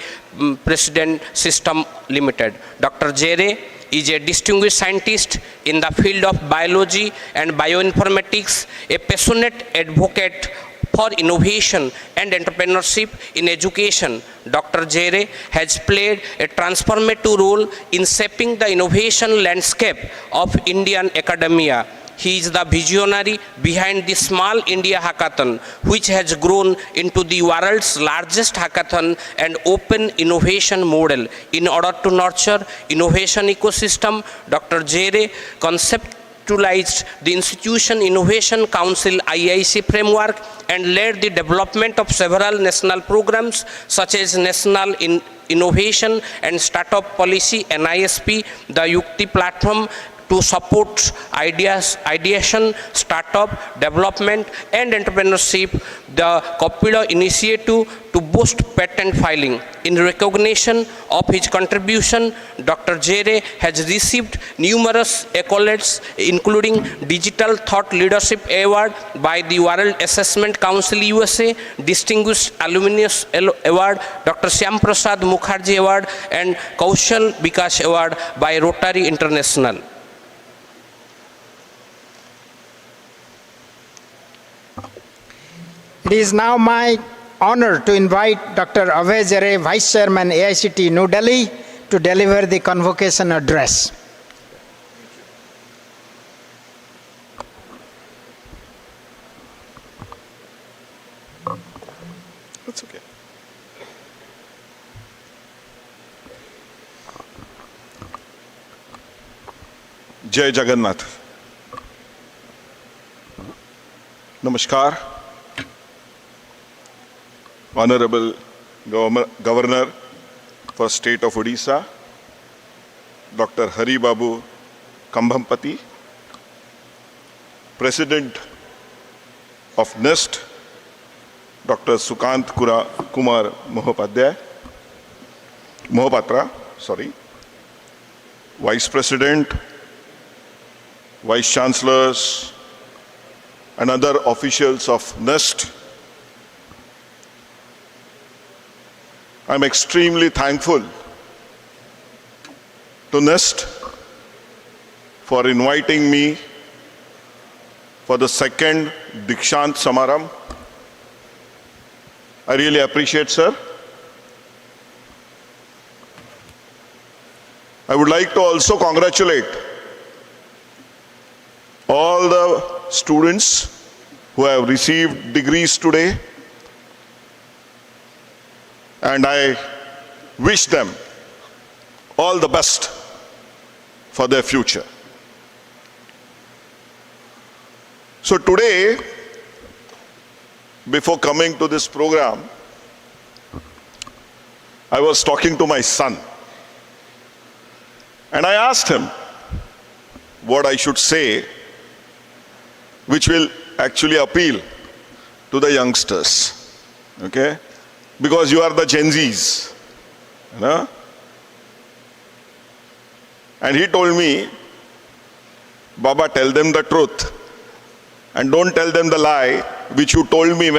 [SPEAKER 4] President System Limited. Dr. Jere is a distinguished scientist in the field of biology and bioinformatics, a passionate advocate for innovation and entrepreneurship in education. Dr. Jere has played a transformative role in shaping the innovation landscape of Indian academia. He is the visionary behind the Small India Hackathon, which has grown into the world's largest hackathon and open innovation model. In order to nurture innovation ecosystem, Dr. Jere conceptualized the Institution Innovation Council IIC framework and led the development of several national programs such as National Innovation and Startup Policy NISP, the AICTE platform to support ideation, startup, development and entrepreneurship, the Copido initiative to boost patent filing. In recognition of his contribution, Dr. Jere has received numerous accolades including Digital Thought Leadership Award by the World Assessment Council USA, Distinguished Alumnus Award, Dr. Shyam Prasad Mukherjee Award and Kaushal Vikas Award by Rotary International.
[SPEAKER 5] It is now my honor to invite Dr. Abhay Jere, Vice Chairman, AICTE, New Delhi, to deliver the Convocation Address.
[SPEAKER 9] That's okay. Jai Jagannath. Namaskar. Honorable Governor for State of Odisha, Dr. Babu Kambhampati, President of NIST, Dr. Sukant Kumar Mohapatra, Vice President, Vice Chancellors, and other officials of NIST. I'm extremely thankful to NIST for inviting me for the second Dikshant Samaram. I really appreciate, sir. I would like to also congratulate all the students who have received degrees today. And I wish them all the best for their future. So today, before coming to this program, I was talking to my son. And I asked him what I should say, which will actually appeal to the youngsters. Okay? Because you are the Gen Zs, you know? And he told me, Baba, tell them the truth and don't tell them the lie which you told me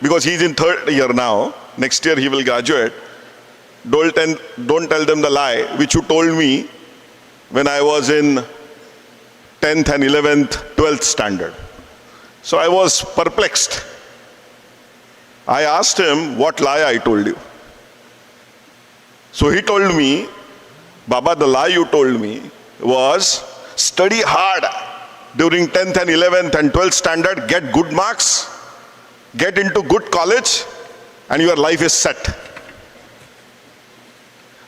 [SPEAKER 9] because he's in third year now, next year he will graduate. Don't tell them the lie which you told me when I was in 10th and 11th, 12th standard. So I was perplexed. I asked him what lie I told you. So he told me, Baba, the lie you told me was study hard during 10th and 11th and 12th standard, get good marks, get into good college, and your life is set.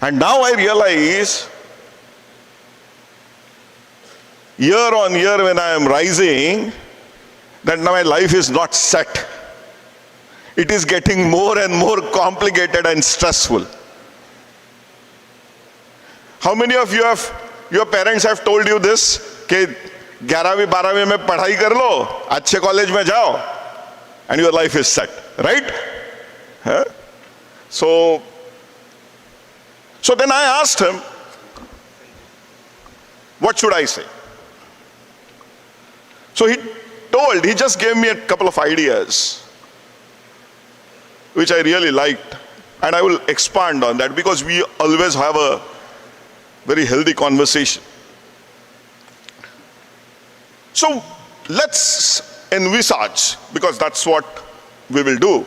[SPEAKER 9] And now I realize, year on year when I am rising, that now my life is not set. It is getting more and more complicated and stressful. How many of you your parents have told you this? कि 11वीं 12वीं में पढ़ाई कर लो, अच्छे college में जाओ, and your life is set, right? Huh? So then I asked him, What should I say? So he just gave me a couple of ideas, which I really liked. And I will expand on that because we always have a very healthy conversation. So let's envisage, because that's what we will do,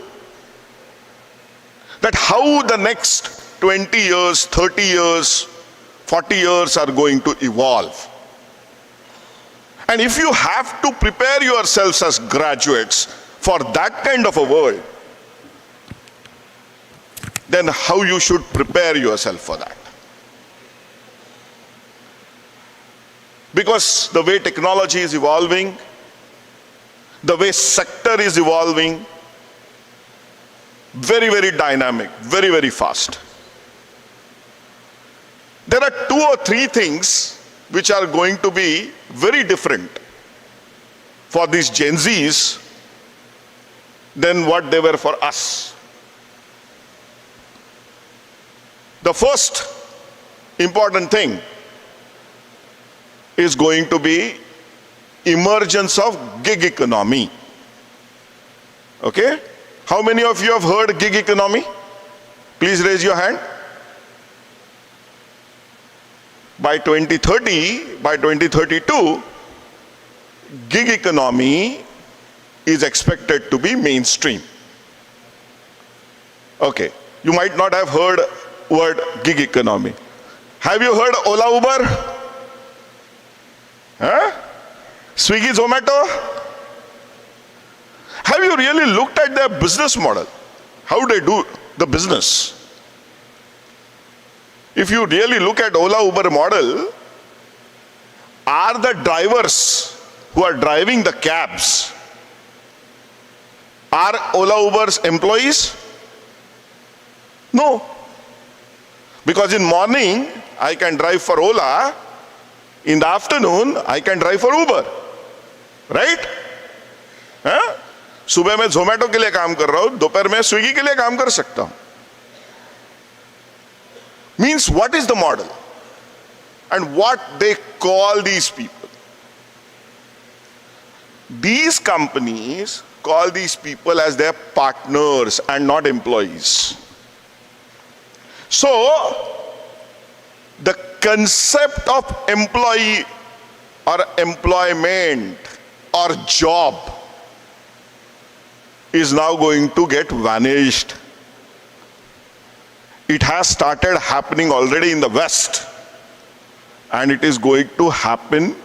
[SPEAKER 9] that how the next 20 years, 30 years, 40 years are going to evolve. And if you have to prepare yourselves as graduates for that kind of a world, then how you should prepare yourself for that. Because the way technology is evolving, the way sector is evolving, very, very dynamic, very, very fast. There are 2 or 3 things which are going to be very different for these Gen Zs than what they were for us. The first important thing is going to be emergence of gig economy. Okay? How many of you have heard gig economy? Please raise your hand. By 2030, by 2032, gig economy is expected to be mainstream. Okay, you might not have heard word gig economy. Have you heard Ola Uber? Huh? Swiggy Zomato? Have you really looked at their business model? How they do the business? If you really look at Ola Uber model, are the drivers who are driving the cabs, are Ola Uber's employees? No. Because in morning, I can drive for Ola, in the afternoon, I can drive for Uber. Right? हाँ? सुबह मैं Zomato के लिए काम कर रहा हूँ, दोपहर में Swiggy के लिए काम कर सकता हूँ. Means what is the model? And what they call these people? These companies call these people as their partners and not employees. So, the concept of employee or employment or job is now going to get vanished. It has started happening already in the West, and it is going to happen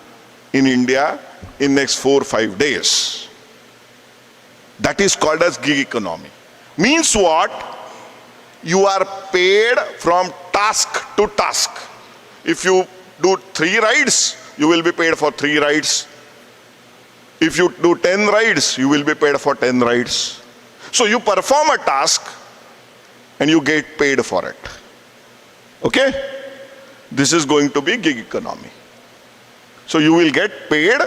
[SPEAKER 9] in India in next 4 or 5 days. That is called as gig economy. Means what? You are paid from task to task. If you do 3 rides, you will be paid for 3 rides. If you do 10 rides, you will be paid for 10 rides. So you perform a task and you get paid for it. Okay? This is going to be gig economy. So you will get paid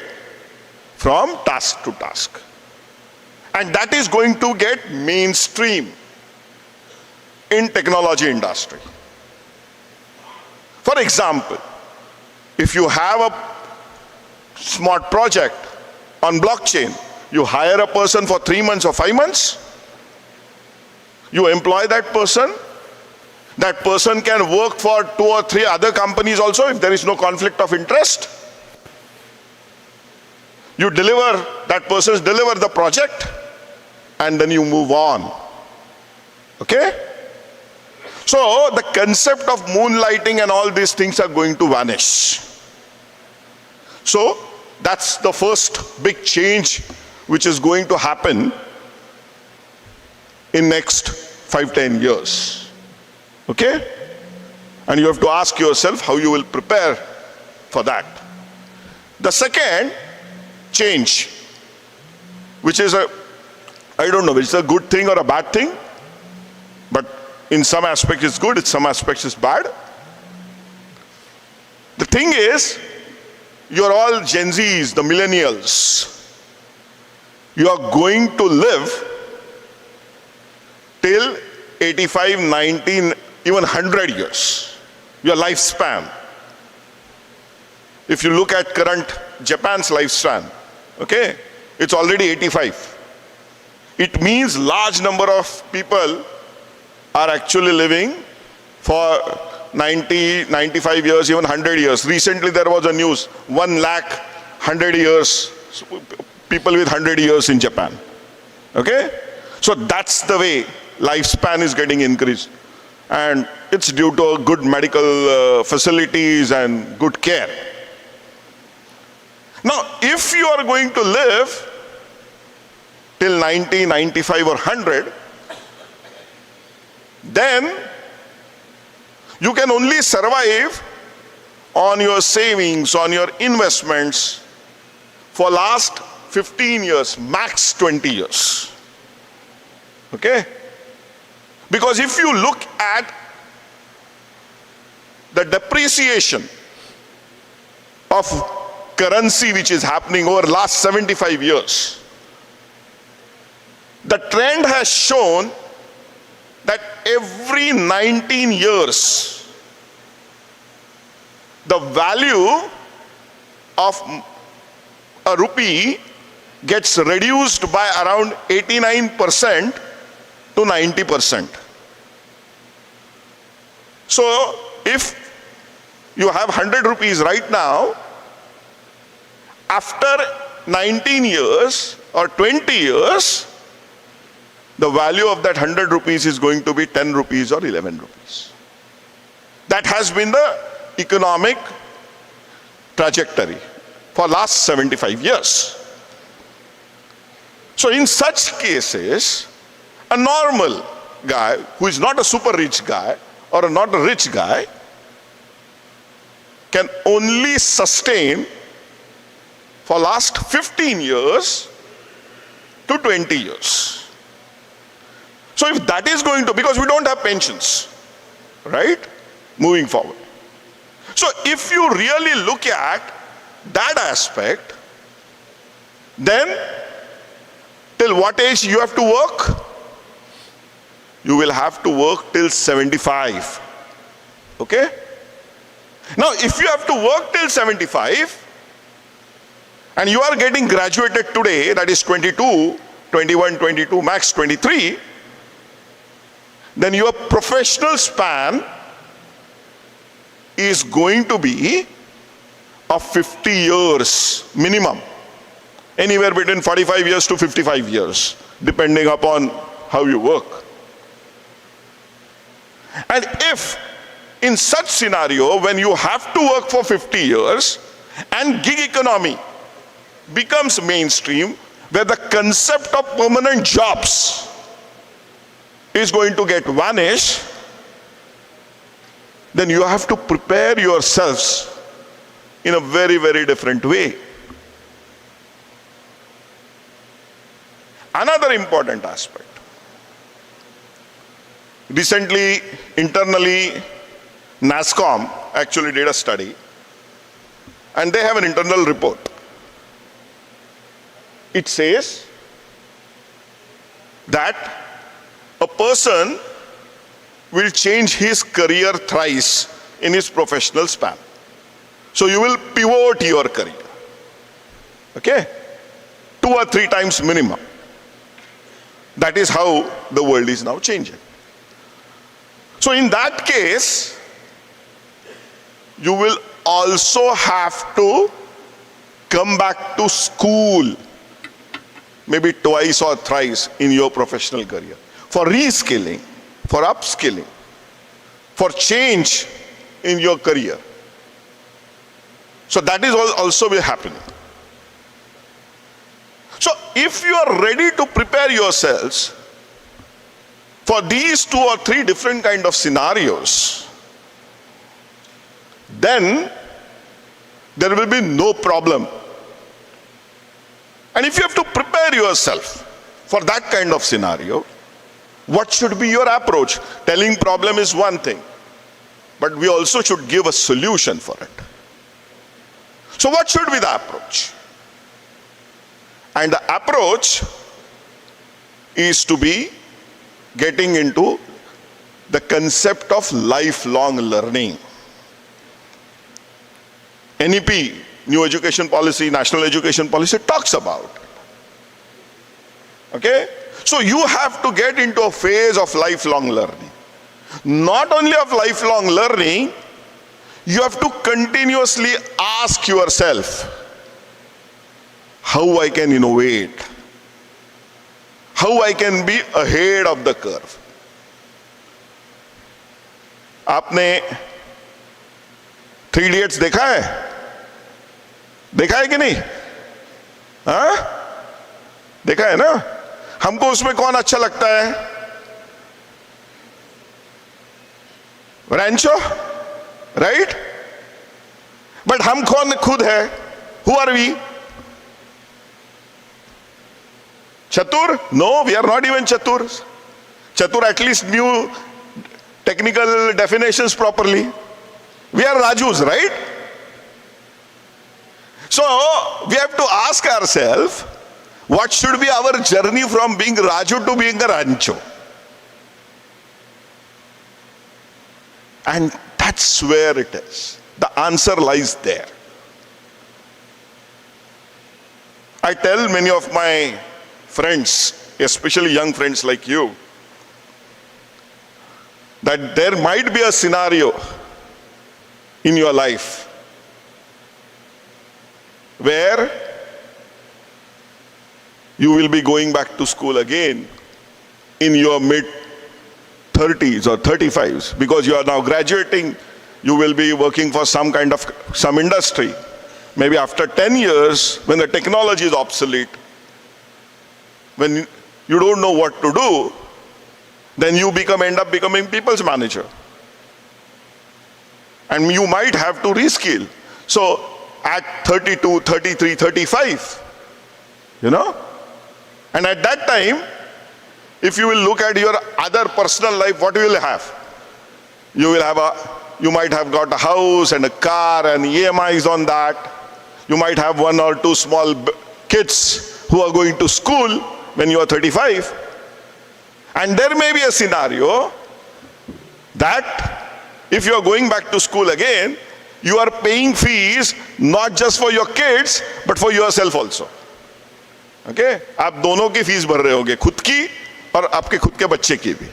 [SPEAKER 9] from task to task. And that is going to get mainstream in technology industry. For example, if you have a smart project on blockchain, you hire a person for 3 months or 5 months, you employ that person can work for 2 or 3 other companies also if there is no conflict of interest. You deliver, that person deliver the project, and then you move on. Okay? So the concept of moonlighting and all these things are going to vanish. So that's the first big change which is going to happen in next 5-10 years. Okay? And you have to ask yourself how you will prepare for that. The second change, which is I don't know, which is a good thing or a bad thing, but in some aspects it's good, in some aspects it's bad. The thing is, you're all Gen Zs, the millennials. You are going to live till 85, 19, even 100 years, your lifespan. if you look at current Japan's lifespan, okay, it's already 85. It means large number of people are actually living for 90, 95 years, even 100 years. Recently there was a news, 1 lakh 100 years, people with 100 years in Japan. Okay? So that's the way lifespan is getting increased. And it's due to good medical facilities and good care. Now, if you are going to live till 90, 95 or 100, then you can only survive on your savings, on your investments for last 15 years, max 20 years. Okay? Because if you look at the depreciation of currency which is happening over last 75 years, the trend has shown that every 19 years, the value of a rupee gets reduced by around 89% to 90%. So if you have 100 rupees right now, after 19 years or 20 years, the value of that 100 rupees is going to be 10 rupees or 11 rupees. That has been the economic trajectory for last 75 years. So in such cases, a normal guy who is not a super rich guy or not a rich guy can only sustain for last 15 years to 20 years. So if that is going to, because we don't have pensions, right, moving forward. So if you really look at that aspect, then till what age you have to work? You will have to work till 75. Okay? Now if you have to work till 75 and you are getting graduated today, that is 22, 21, 22, max 23, then your professional span is going to be of 50 years minimum. Anywhere between 45 years to 55 years, depending upon how you work. And if in such scenario, when you have to work for 50 years and gig economy becomes mainstream, where the concept of permanent jobs is going to get vanished, then you have to prepare yourselves in a very, very different way. Another important aspect. Recently, internally, NASSCOM actually did a study, and they have an internal report. It says that a person will change his career thrice in his professional span. So you will pivot your career. Okay? 2 or 3 times minimum. That is how the world is now changing. So in that case, you will also have to come back to school maybe twice or thrice in your professional career for reskilling, for upskilling, for change in your career. So that is also will happen. So if you are ready to prepare yourselves for these 2 or 3 different kind of scenarios, then there will be no problem. And if you have to prepare yourself for that kind of scenario, what should be your approach? Telling problem is one thing, but we also should give a solution for it. So what should be the approach? And the approach is to be getting into the concept of lifelong learning. NEP, New Education Policy, National Education Policy, talks about. Okay? So you have to get into a phase of lifelong learning. Not only of lifelong learning, you have to continuously ask yourself, how I can innovate, how I can be ahead of the curve. आपने 3 Idiots देखा है? देखा है कि नहीं? हाँ? देखा है ना? हमको उसमें कौन अच्छा लगता है? रैंचो, राइट? बट हम कौन खुद है? Who are we? Chatur? No, we are not even Chatur. Chatur at least knew technical definitions properly. We are Rajus, right? So we have to ask ourselves, what should be our journey from being Raju to being a Rancho? And that's where it is. The answer lies there. I tell many of my friends, especially young friends like you, that there might be a scenario in your life where you will be going back to school again in your mid-30s or 35s, because you are now graduating, you will be working for some industry. Maybe after 10 years, when the technology is obsolete, when you don't know what to do, then you end up becoming people's manager. And you might have to reskill. So at 32, 33, 35, and at that time, if you will look at your other personal life, what you will have? You might have got a house and a car and EMIs on that. You might have 1 or 2 small kids who are going to school when you are 35. And there may be a scenario that if you are going back to school again, you are paying fees not just for your kids, but for yourself also. Okay? आप दोनों की fees भर रहे होगे, खुद की और आपके खुद के बच्चे की भी.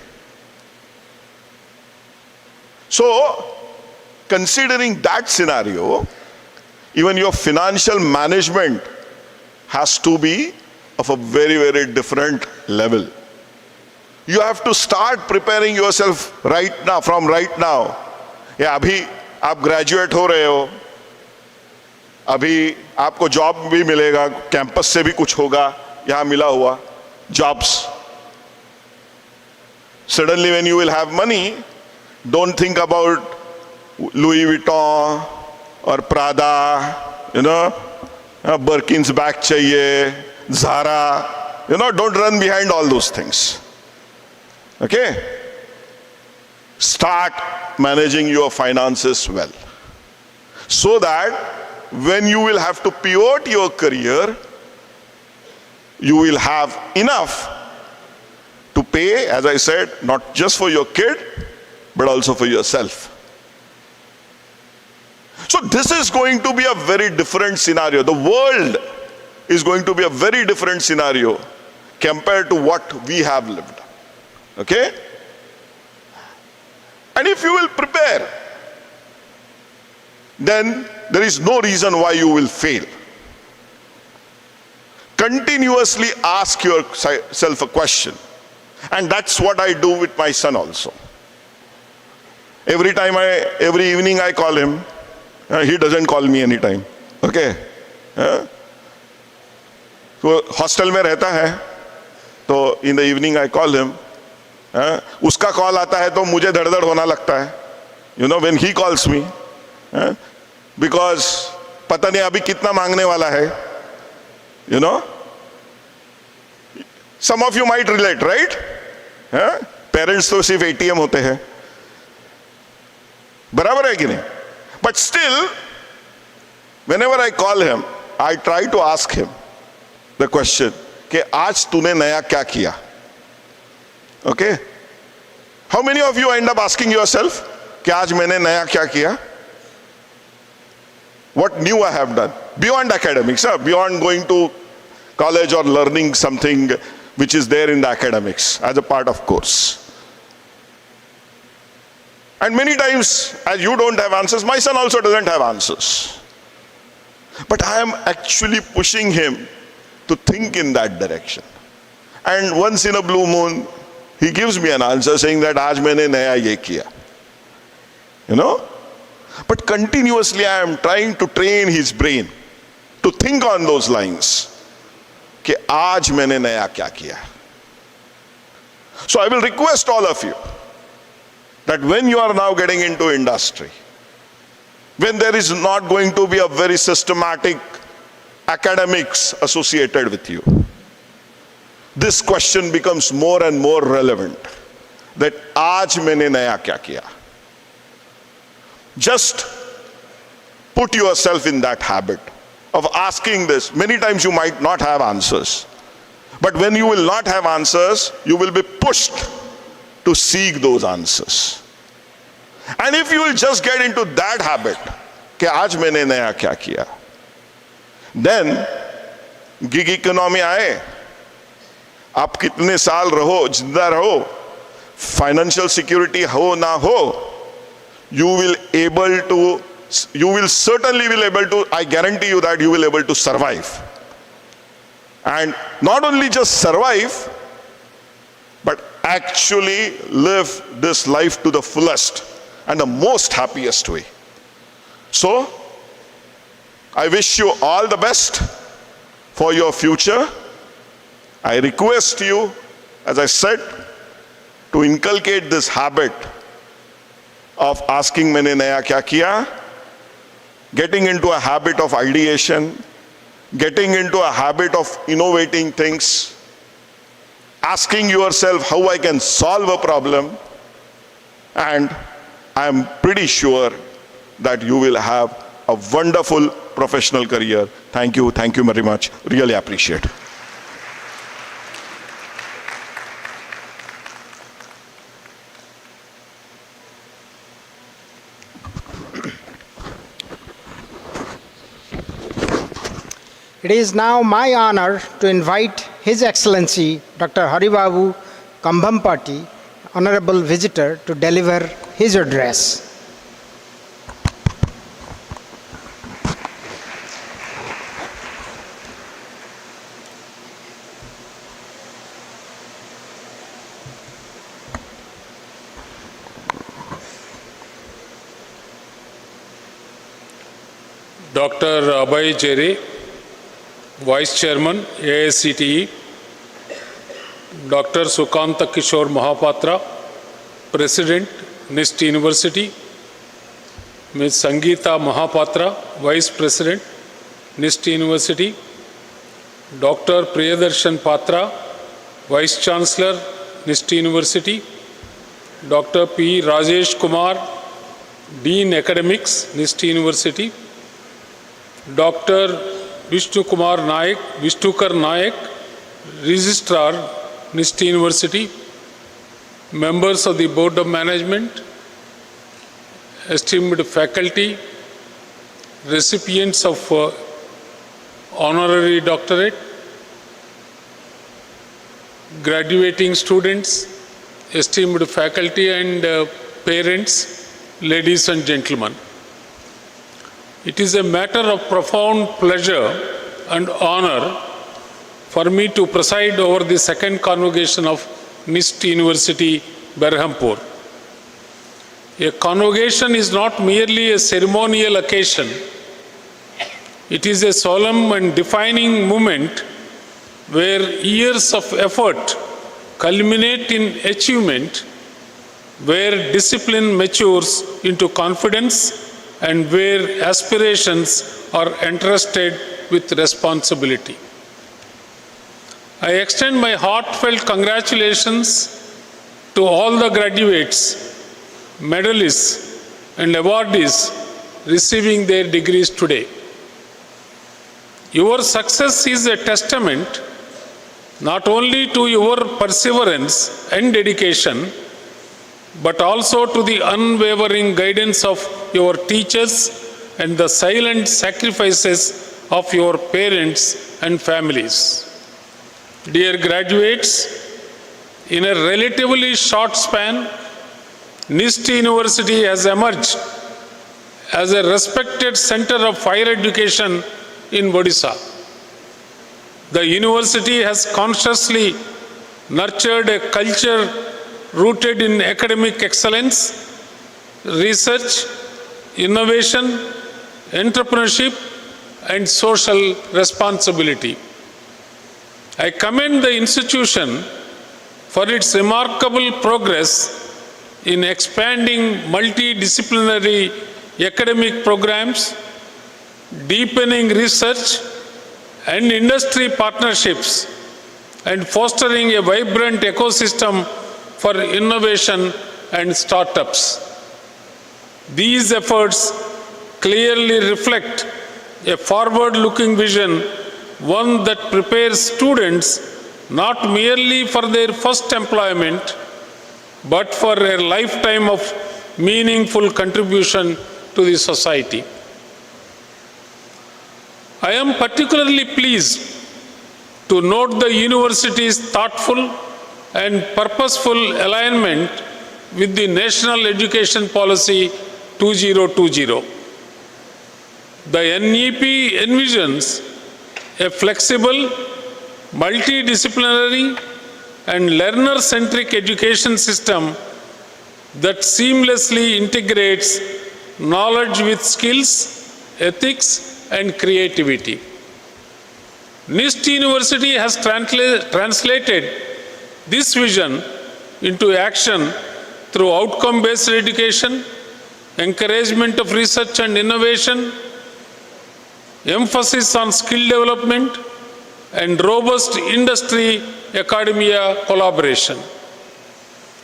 [SPEAKER 9] So, considering that scenario, even your financial management has to be of a very, very different level. You have to start preparing yourself right now, from right now. या अभी आप ग्रेजुएट हो रहे हो, अभी आपको जॉब भी मिलेगा, कैंपस से भी कुछ होगा, यहाँ मिला हुआ jobs. Suddenly when you will have money, don't think about Louis Vuitton or Prada, Birkin's bag चाहिए, Zara, don't run behind all those things. Okay? Start managing your finances well, so that when you will have to pivot your career, you will have enough to pay, as I said, not just for your kid, but also for yourself. So this is going to be a very different scenario. The world is going to be a very different scenario compared to what we have lived. Okay? And if you will prepare, then there is no reason why you will fail. Continuously ask yourself a question. And that's what I do with my son also. Every evening I call him. He doesn't call me anytime. Okay? So hostel में रहता है, तो in the evening I call him. उसका call आता है तो मुझे धड़धड़ होना लगता है, when he calls me, because पता नहीं अभी कितना मांगने वाला है, some of you might relate, right? Parents तो सिर्फ ATM होते हैं, बराबर है कि नहीं? But still, whenever I call him, I try to ask him the question कि आज तूने नया क्या किया? Okay? How many of you end up asking yourself कि आज मैंने नया क्या किया? what new I have done, beyond academics, beyond going to college or learning something which is there in the academics as a part of course. And many times, as you don't have answers, my son also doesn't have answers. But I am actually pushing him to think in that direction. And once in a blue moon, he gives me an answer saying that aaj maine naya ye kiya. You know? But continuously I am trying to train his brain to think on those lines. Ke aaj maine naya kya kiya. So I will request all of you that when you are now getting into industry, when there is not going to be a very systematic academics associated with you, this question becomes more and more relevant, that aaj maine naya kya kiya. Just put yourself in that habit of asking this. Many times you might not have answers, but when you will not have answers, you will be pushed to seek those answers. And if you will just get into that habit, कि आज मैंने नया क्या किया, then gig economy आए, आप कितने साल रहो, जिंदा रहो, financial security हो ना हो, you will certainly be able to, I guarantee you that you will be able to survive. And not only just survive, but actually live this life to the fullest and the most happiest way. So, I wish you all the best for your future. I request you, as I said, to inculcate this habit of asking maine naya kya kiya, getting into a habit of ideation, getting into a habit of innovating things, asking yourself how I can solve a problem, and I am pretty sure that you will have a wonderful professional career. Thank you very much. Really appreciate it.
[SPEAKER 5] It is now my honor to invite His Excellency Dr. Babu Kambhampati, Honorable Visitor, to deliver his address.
[SPEAKER 7] Dr. Abhay Jere, Vice Chairman, AICTE, Dr. Sukanta Kishore Mahapatra, President, NIST University, Ms. Sangeeta Mahapatra, Vice President, NIST University, Dr. Priyadarshan Patra, Vice Chancellor, NIST University, Dr. P. Rajesh Kumar, Dean Academics, NIST University, Dr. Vishnukar Nayak, Registrar, NIST University, members of the Board of Management, esteemed faculty, recipients of honorary doctorate, graduating students, esteemed faculty and parents, ladies and gentlemen. It is a matter of profound pleasure and honor for me to preside over the second convocation of NIST University, Berhampur. A convocation is not merely a ceremonial occasion. It is a solemn and defining moment where years of effort culminate in achievement, where discipline matures into confidence, and where aspirations are entrusted with responsibility. I extend my heartfelt congratulations to all the graduates, medalists, and awardees receiving their degrees today. Your success is a testament not only to your perseverance and dedication, but also to the unwavering guidance of your teachers and the silent sacrifices of your parents and families. Dear graduates, in a relatively short span, NIST University has emerged as a respected center of higher education in Odisha. The university has consciously nurtured a culture rooted in academic excellence, research, innovation, entrepreneurship, and social responsibility. I commend the institution for its remarkable progress in expanding multidisciplinary academic programs, deepening research and industry partnerships, and fostering a vibrant ecosystem for innovation and startups. These efforts clearly reflect a forward-looking vision, one that prepares students not merely for their first employment, but for a lifetime of meaningful contribution to the society. I am particularly pleased to note the university's thoughtful and purposeful alignment with the National Education Policy 2020. The NEP envisions a flexible, multidisciplinary, and learner-centric education system that seamlessly integrates knowledge with skills, ethics, and creativity. NIST University has translated this vision into action through outcome-based education, encouragement of research and innovation, emphasis on skill development, and robust industry-academia collaboration.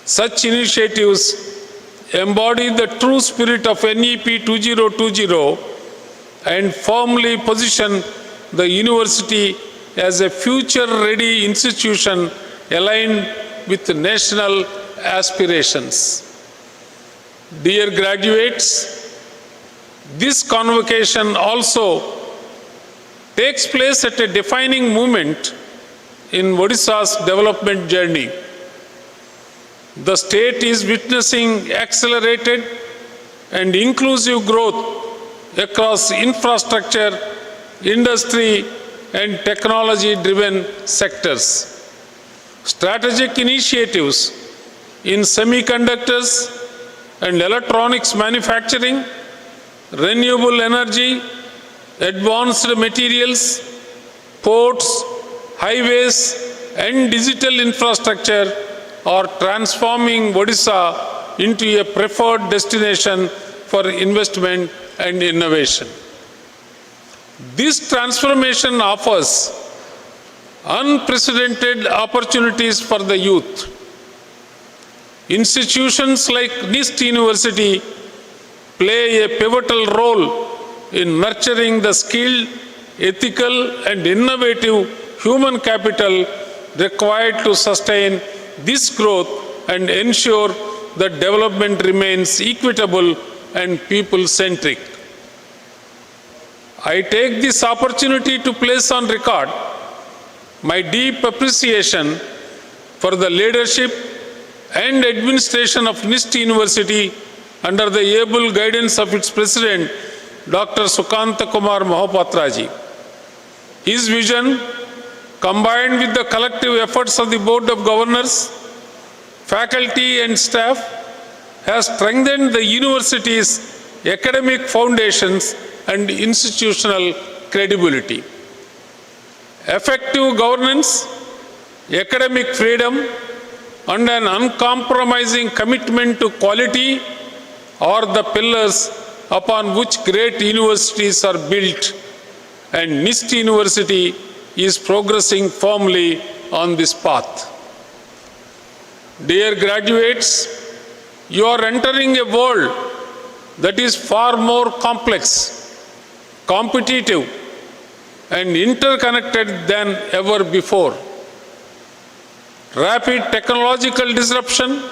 [SPEAKER 7] Such initiatives embody the true spirit of NEP 2020 and firmly position the university as a future-ready institution aligned with national aspirations. Dear graduates, this convocation also takes place at a defining moment in Odisha's development journey. The state is witnessing accelerated and inclusive growth across infrastructure, industry, and technology-driven sectors. Strategic initiatives in semiconductors and electronics manufacturing, renewable energy, advanced materials, ports, highways, and digital infrastructure are transforming Odisha into a preferred destination for investment and innovation. This transformation offers unprecedented opportunities for the youth. Institutions like NIST University play a pivotal role in nurturing the skilled, ethical, and innovative human capital required to sustain this growth and ensure that development remains equitable and people-centric. I take this opportunity to place on record my deep appreciation for the leadership and administration of NIST University under the able guidance of its president, Dr. Sukanta Kumar Mahapatraji. His vision, combined with the collective efforts of the Board of Governors, faculty and staff, has strengthened the university's academic foundations and institutional credibility. Effective governance, academic freedom, and an uncompromising commitment to quality are the pillars upon which great universities are built, and NIST University is progressing firmly on this path. Dear graduates, you are entering a world that is far more complex, competitive, and interconnected than ever before. Rapid technological disruption,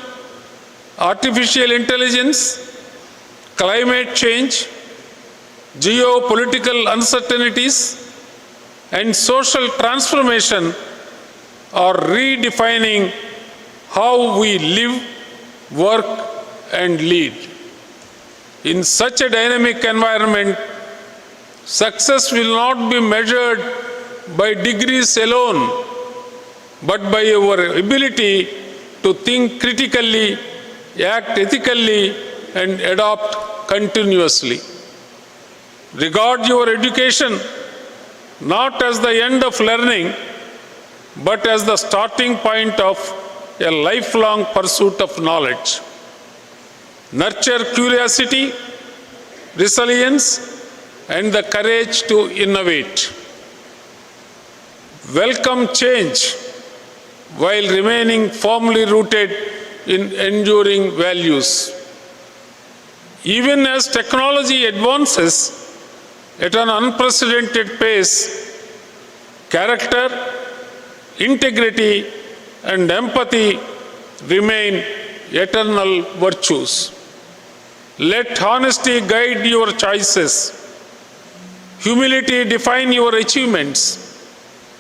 [SPEAKER 7] artificial intelligence, climate change, geopolitical uncertainties, and social transformation are redefining how we live, work, and lead. In such a dynamic environment, success will not be measured by degrees alone, but by your ability to think critically, act ethically, and adopt continuously. Regard your education not as the end of learning, but as the starting point of a lifelong pursuit of knowledge. Nurture curiosity, resilience, and the courage to innovate. Welcome change while remaining firmly rooted in enduring values. Even as technology advances at an unprecedented pace, character, integrity, and empathy remain eternal virtues. Let honesty guide your choices, humility define your achievements,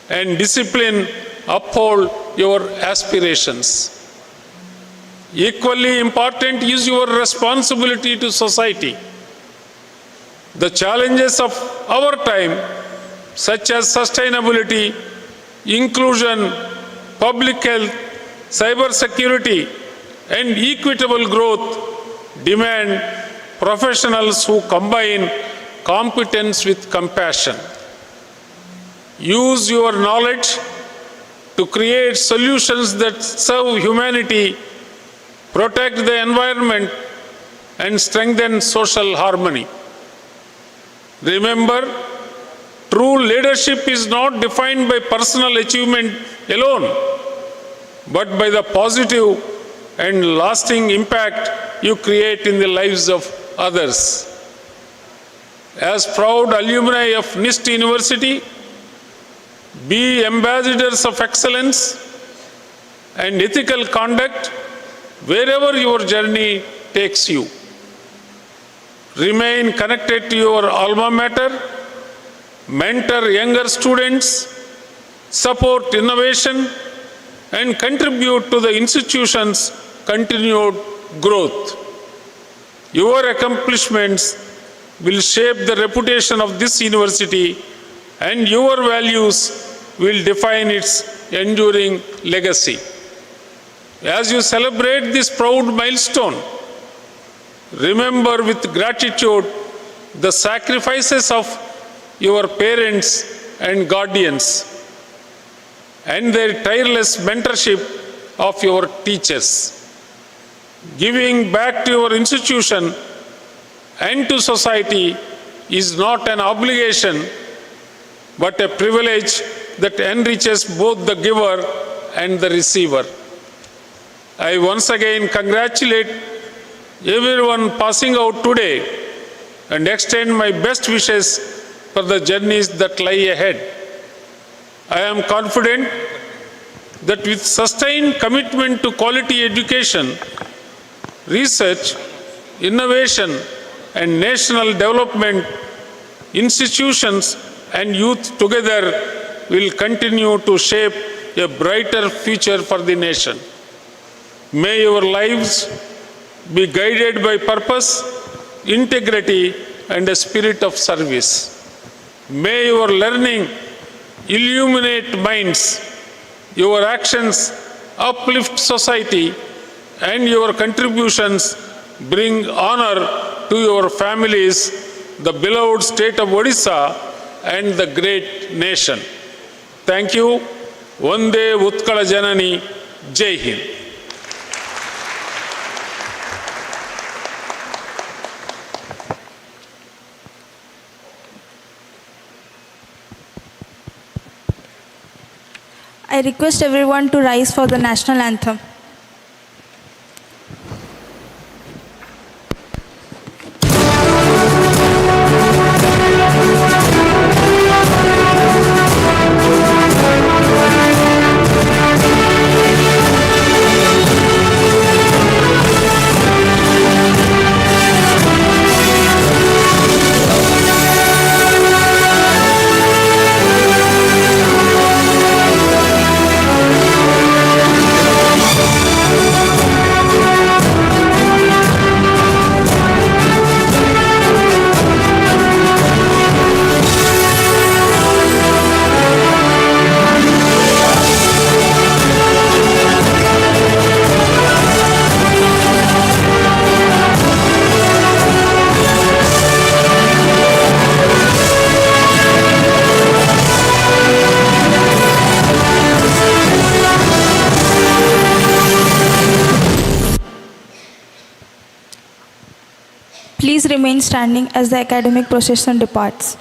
[SPEAKER 7] and discipline uphold your aspirations. Equally important is your responsibility to society. The challenges of our time, such as sustainability, inclusion, public health, cybersecurity, and equitable growth, demand professionals who combine competence with compassion. Use your knowledge to create solutions that serve humanity, protect the environment, and strengthen social harmony. Remember, true leadership is not defined by personal achievement alone, but by the positive and lasting impact you create in the lives of others. As proud alumni of NIST University, be ambassadors of excellence and ethical conduct wherever your journey takes you. Remain connected to your alma mater, mentor younger students, support innovation, and contribute to the institution's continued growth. Your accomplishments will shape the reputation of this university, and your values will define its enduring legacy. As you celebrate this proud milestone, remember with gratitude the sacrifices of your parents and guardians and their tireless mentorship of your teachers. Giving back to your institution and to society is not an obligation, but a privilege that enriches both the giver and the receiver. I once again congratulate everyone passing out today and extend my best wishes for the journeys that lie ahead. I am confident that with sustained commitment to quality education, research, innovation, and national development, institutions and youth together will continue to shape a brighter future for the nation. May your lives be guided by purpose, integrity, and a spirit of service. May your learning illuminate minds, your actions uplift society, and your contributions bring honor to your families, the beloved state of Odisha, and the great nation. Thank you. Vande Utkala Janani. Jai Hind.
[SPEAKER 1] I request everyone to rise for the national anthem. please remain standing as the academic procession departs.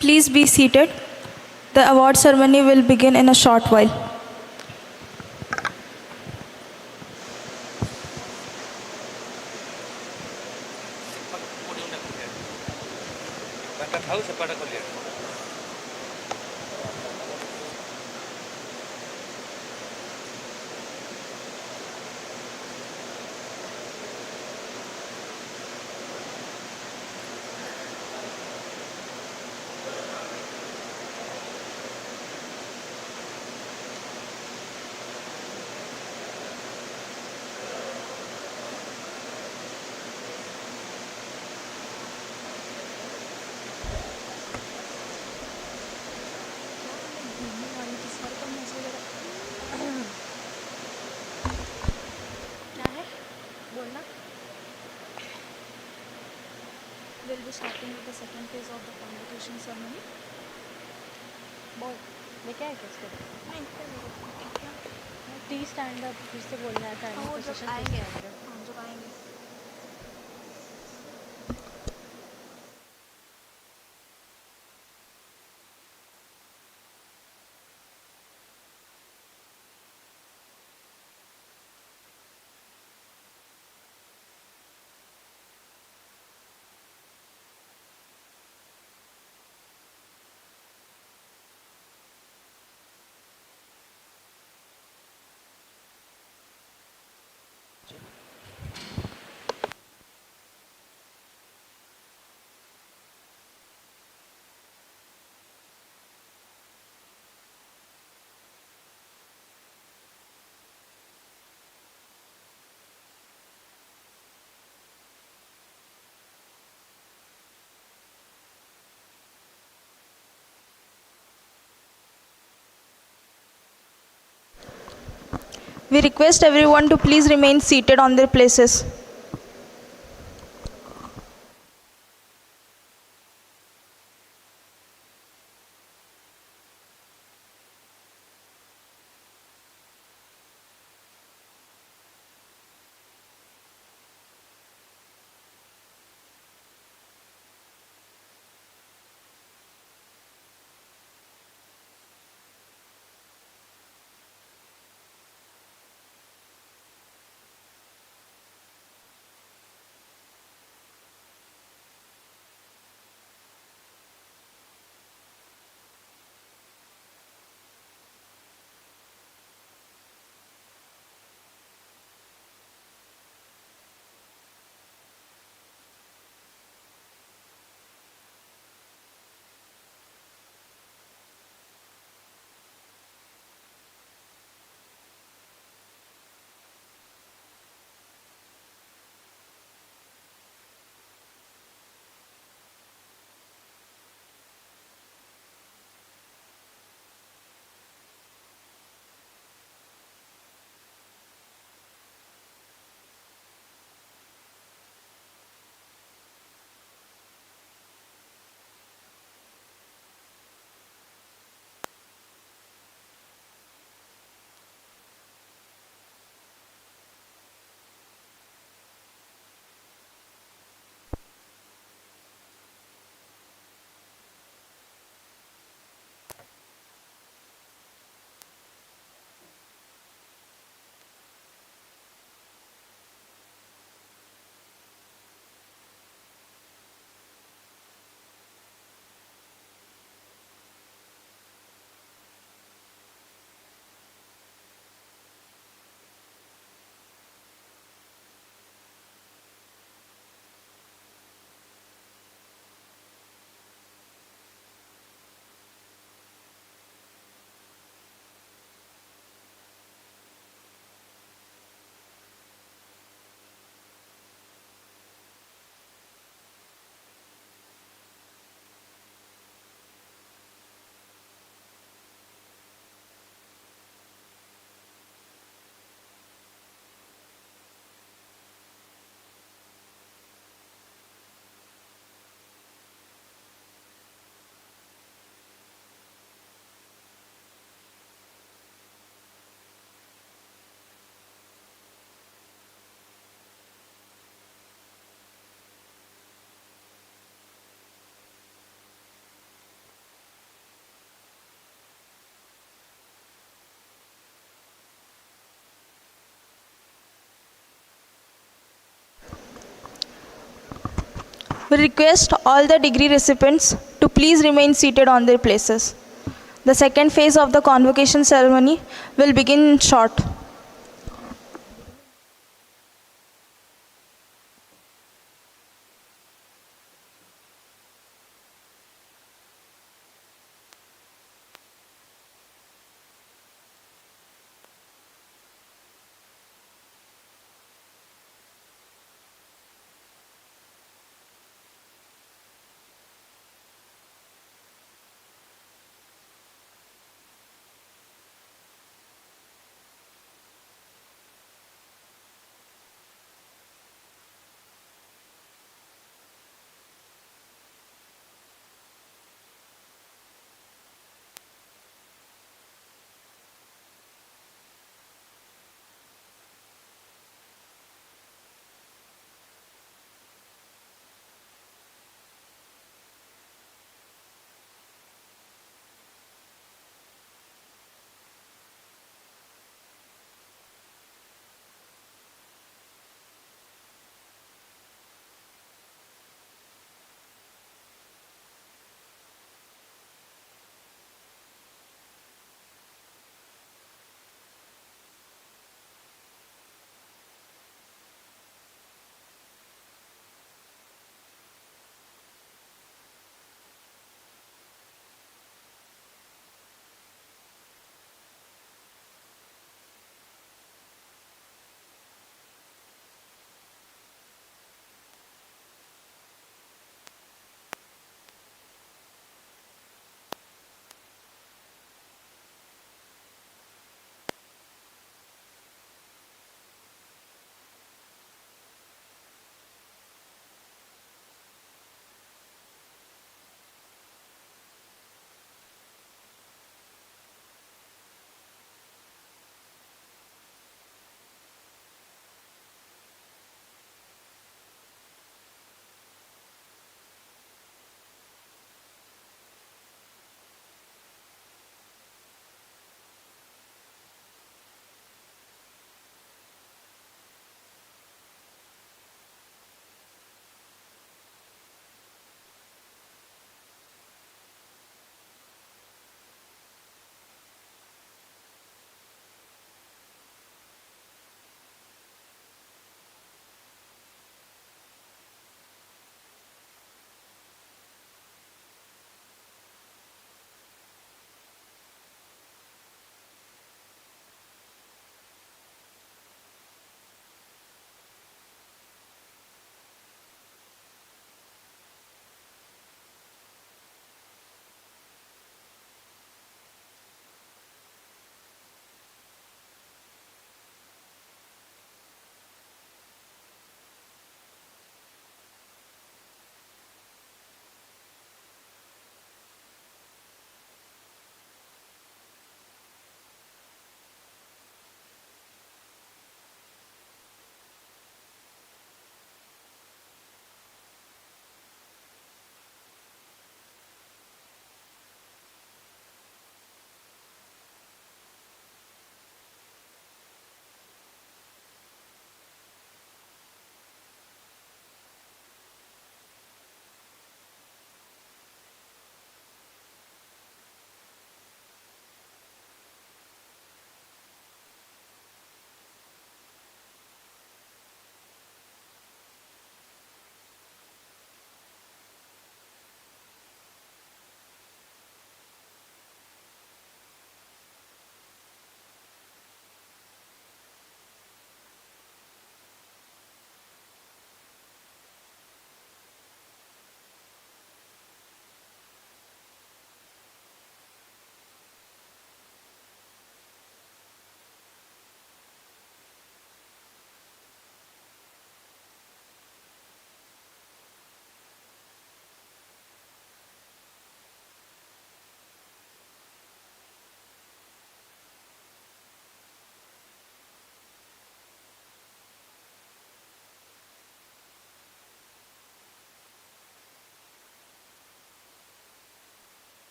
[SPEAKER 1] Please be seated. The award ceremony will begin in a short while. We'll be starting with the second phase of the convocation ceremony.
[SPEAKER 2] Please stand up. फिर से बोलना है academic procession.
[SPEAKER 1] We request everyone to please remain seated on their places. We request all the degree recipients to please remain seated on their places. The second phase of the convocation ceremony will begin in short.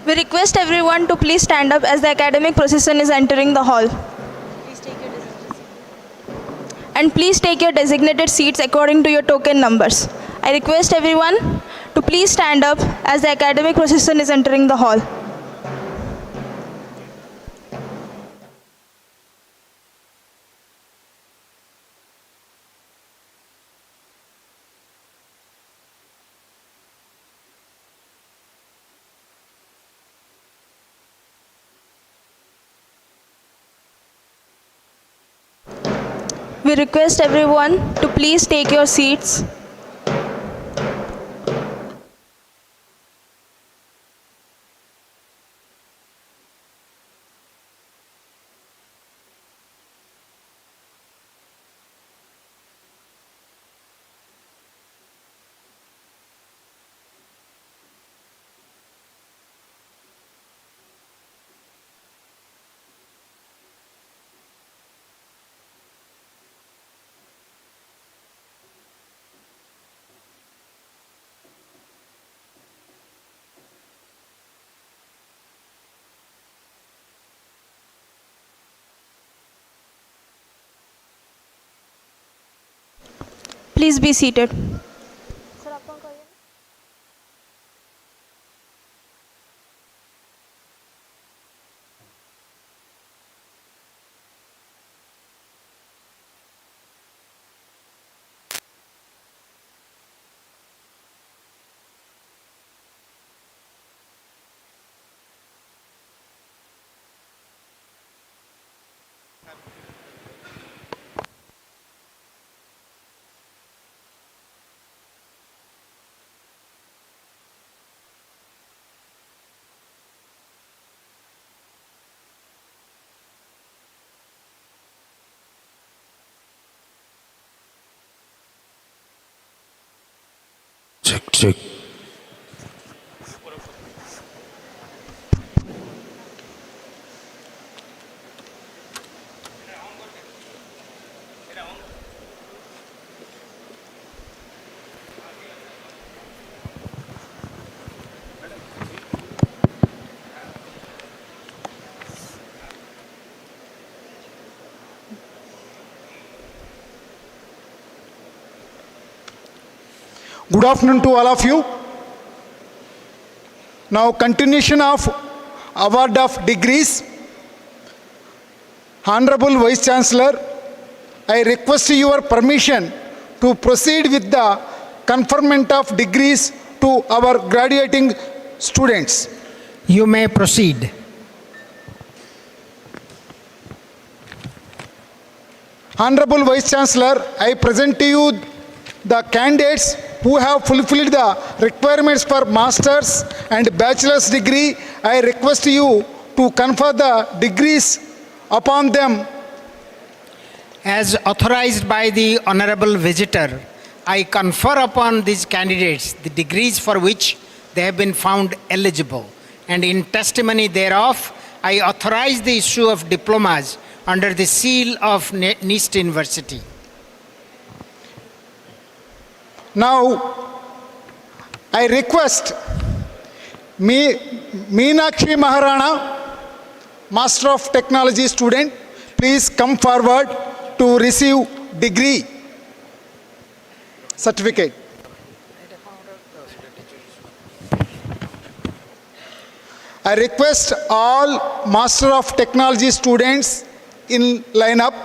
[SPEAKER 1] We request everyone to please stand up as the academic procession is entering the hall. And please take your designated seats according to your token numbers. I request everyone to please stand up as the academic procession is entering the hall. We request everyone to please take your seats. Please be seated.
[SPEAKER 3] Check.
[SPEAKER 6] Good afternoon to all of you. Now, continuation of award of degrees. Honorable Vice Chancellor, I request your permission to proceed with the conferment of degrees to our graduating students.
[SPEAKER 5] You may proceed.
[SPEAKER 6] Honorable Vice Chancellor, I present to you the candidates who have fulfilled the requirements for master's and bachelor's degree. I request you to confer the degrees upon them.
[SPEAKER 5] As authorized by the honorable visitor, I confer upon these candidates the degrees for which they have been found eligible, and in testimony thereof, I authorize the issue of diplomas under the seal of NIST University.
[SPEAKER 6] Now, I request Meenakshi Maharana, Master of Technology student, please come forward to receive degree certificate. I request all Master of Technology students in line up.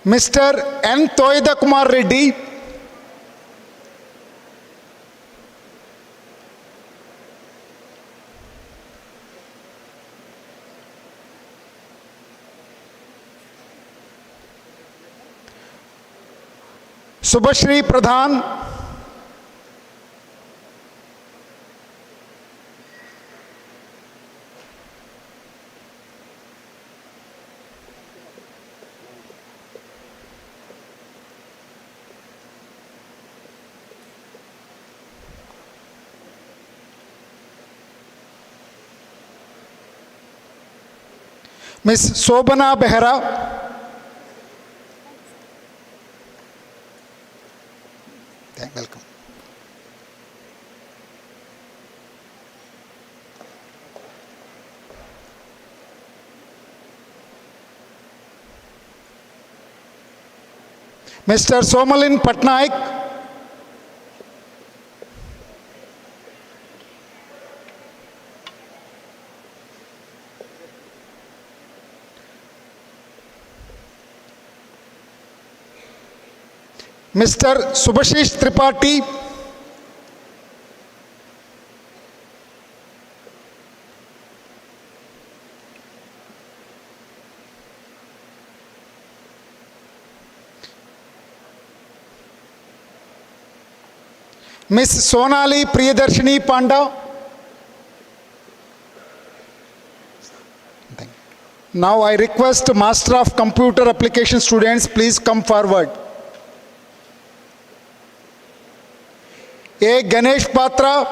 [SPEAKER 6] Mr. N. Toida Kumar Reddy, Subhashri Pradhan, Ms. Sobana Behra. Welcome. Mr. Somalin Patnaik. Mr. Subhashish Tripathi. Ms. Sonali Priyadarshini Panda. Now I request Master of Computer Application students, please come forward. A. Ganesh Patra.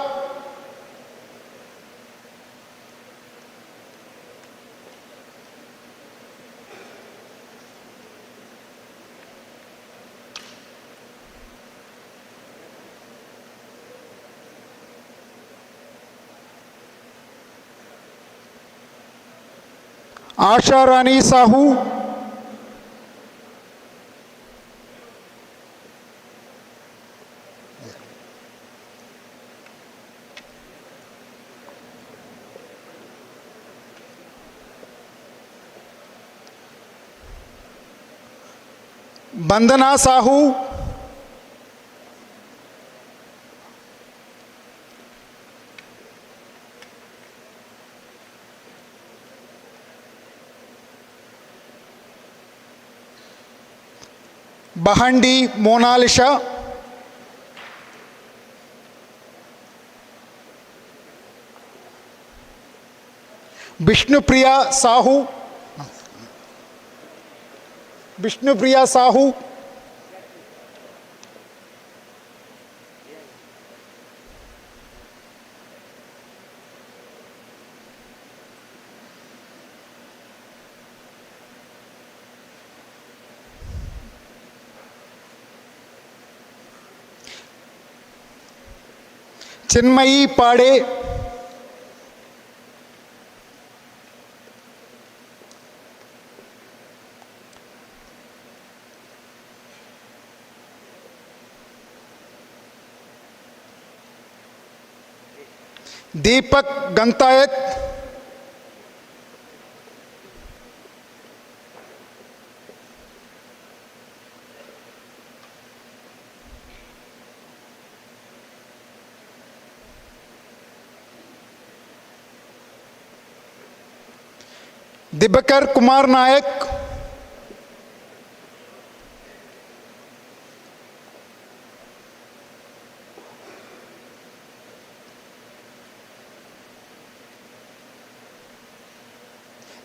[SPEAKER 6] Asha Rani Sahu. Bandana Sahu. Bahandi Monalisha. Vishnupriya Sahu. Vishnupriya Sahu. Chinmayi Pade. Deepak Gantayat. Dibakar Kumar Nayak.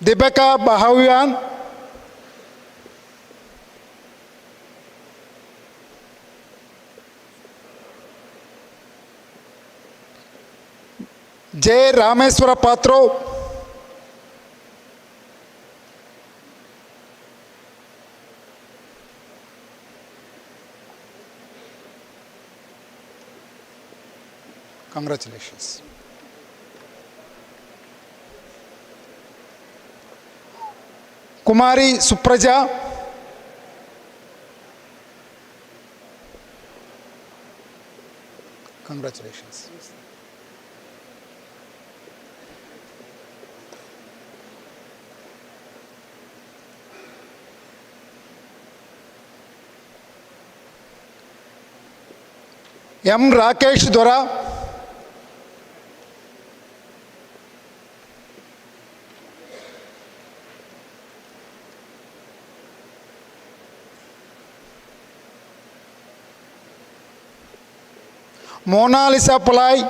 [SPEAKER 6] Dibaka Bahawian. J. Rameswara Patro. Congratulations. Kumari Supraja. Congratulations. M. Rakesh Dora. Mona Lisa Pulai.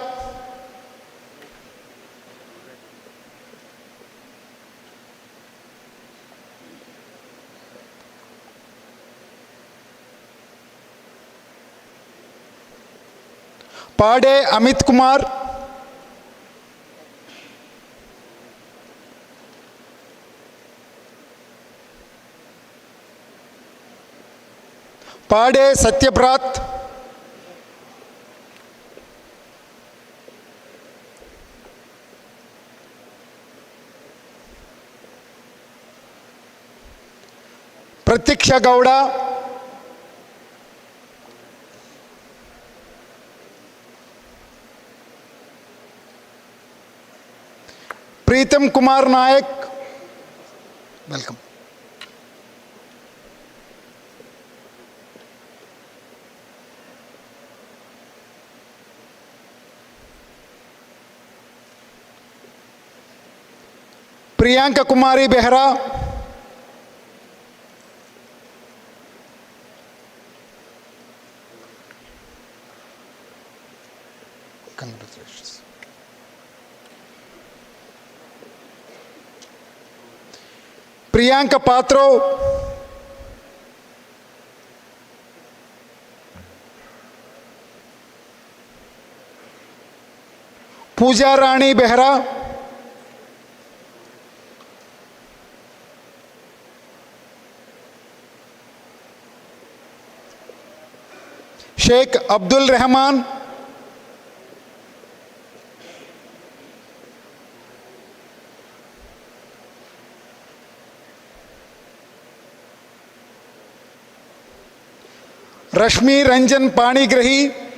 [SPEAKER 6] Pade Amit Kumar. Pade Satyabrat, Pratiksha Gowda, Preetam Kumar Nayak, welcome. Priyanka Kumari Behra, congratulations. Priyanka Patro, Pooja Rani Behra, Sheikh Abdul Rahman, Rashmi Ranjan Panigrahi,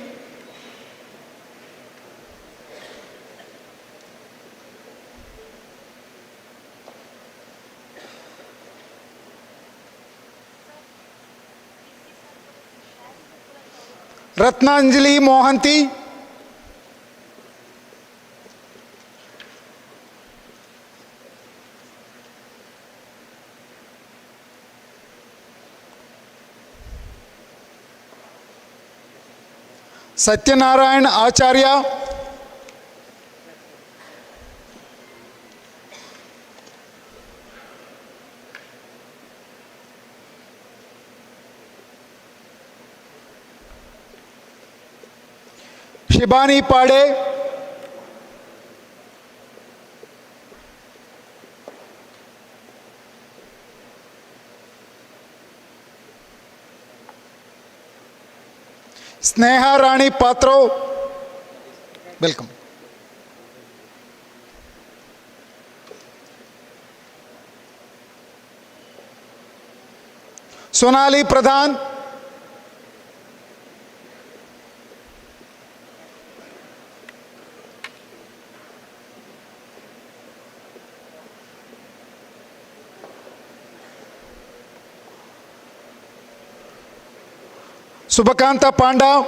[SPEAKER 6] Ratnanjali Mohanty, Satyanarayan Acharya, Shibani Pade, Sneha Rani Patro, welcome. Sonali Pradhan, Subhakanta Panda,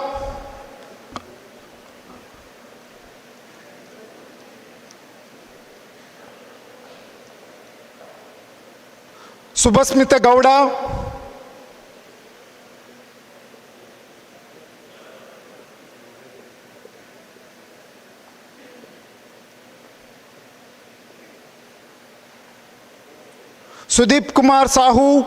[SPEAKER 6] Subhasmita Gowda, Sudeep Kumar Sahu,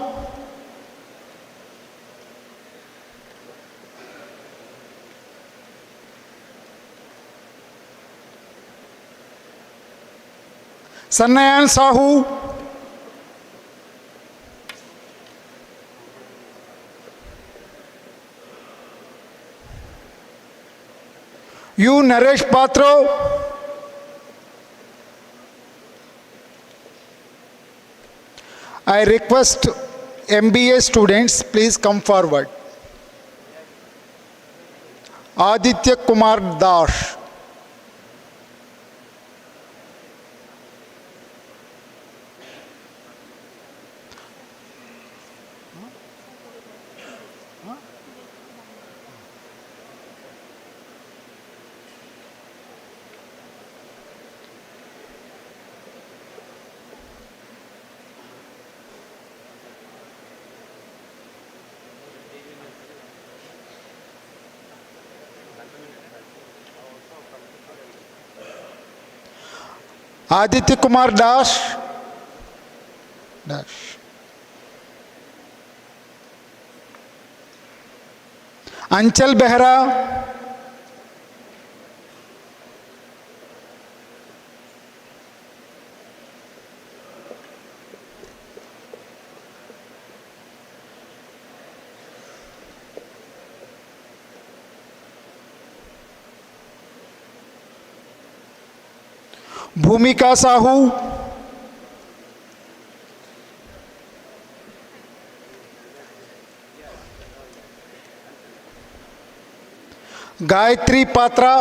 [SPEAKER 6] Sannayan Sahu, U. Naresh Patro, I request MBA students, please come forward. Aditya Kumar Das, Aditya Kumar Das, Anchal Behra, भूमिका साहू, गायत्री पात्रा,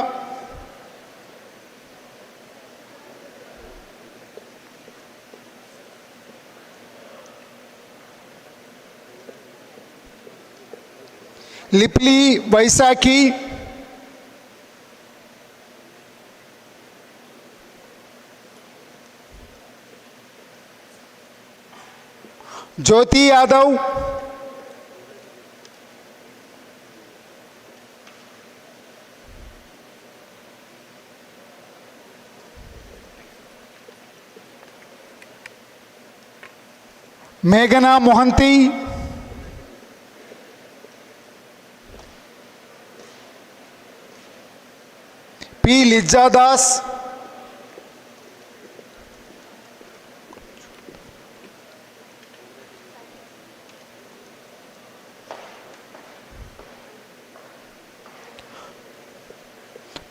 [SPEAKER 6] लिपली वैसाखी, ज्योति यादव, मेघना Mohanty, P लिज्जा दास,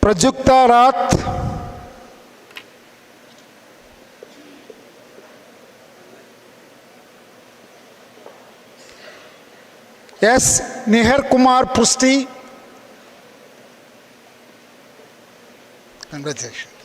[SPEAKER 6] प्रजुक्ता रात, S निहर Kumar पुष्टि, congratulation.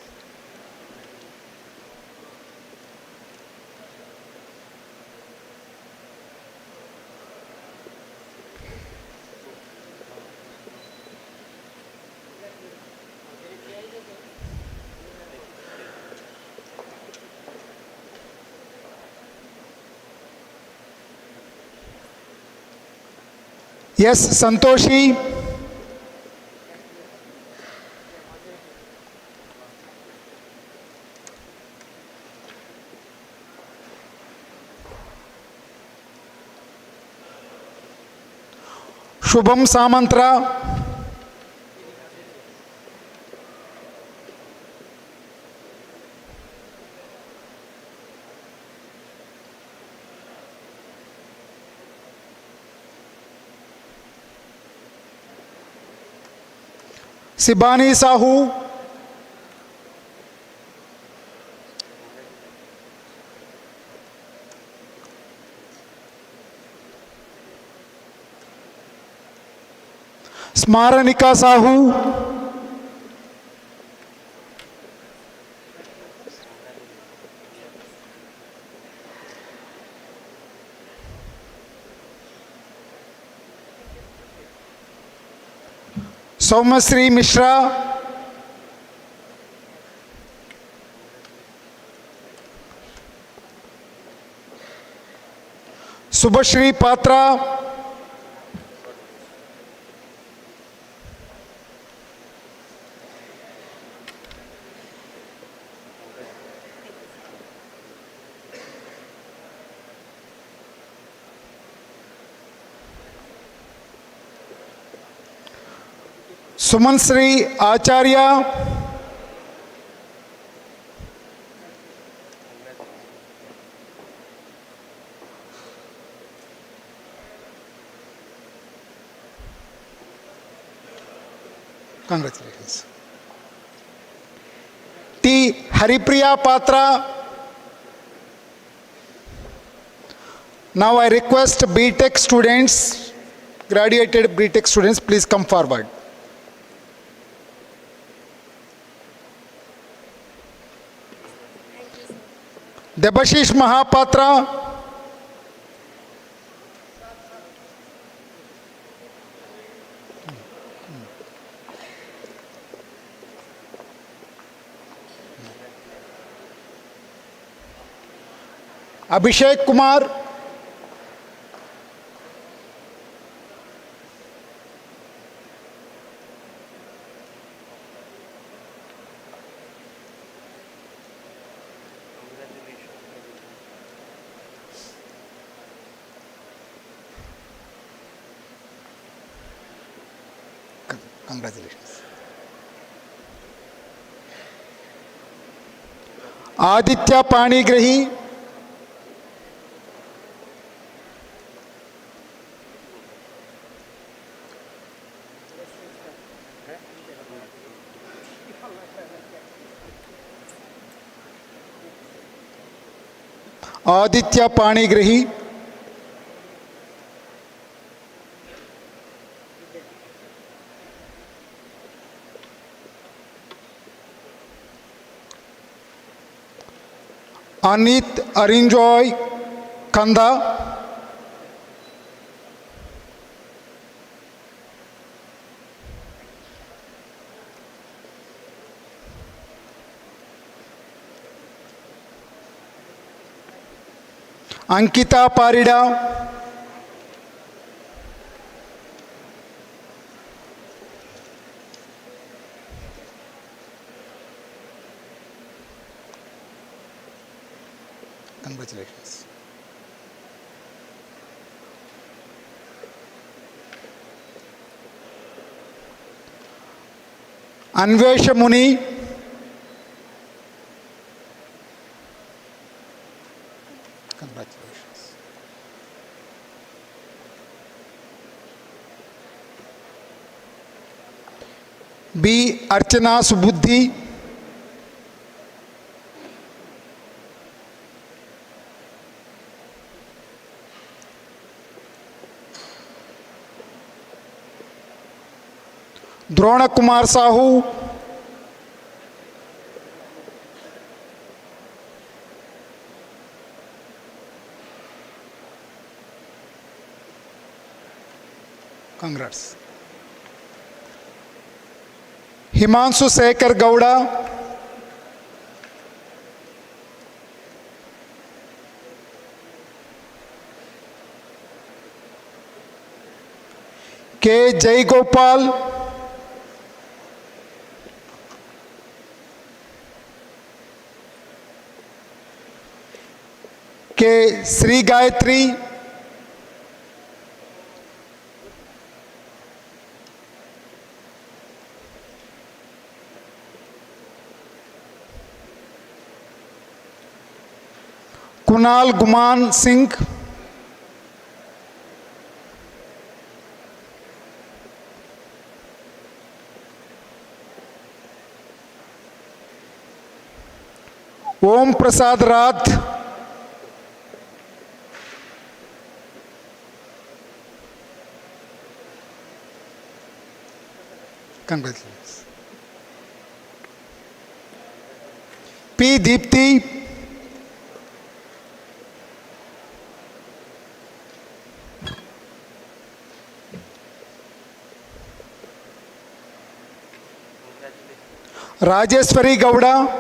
[SPEAKER 6] Yes Santoshi, Shubham Samantara, सिबानी Sahu, स्मारनिका Sahu, Saumyashree Mishra, Shubhashree Patra, Suman Shri Acharya, congratulations. T Haripriya Patra. Now I request BTech students, graduated BTech students, please come forward. Debashish Mahapatra, Abhishek Kumar, congratulations. Aditya Panigrahi, Aditya Panigrahi, Anit Arinjoy Kanda, Ankita Parida, congratulations. Anvesha Muni, congratulations. B. Archana Subudhi, Drona Kumar Sahu, congrats. Himansu Sekhar Gowda, K. Jai Gopal, K. Sri Gayatri, Kunal Guman Singh, Om Prasad Rath, congratulations. P. Deepthi, Rajeshwari Gowda,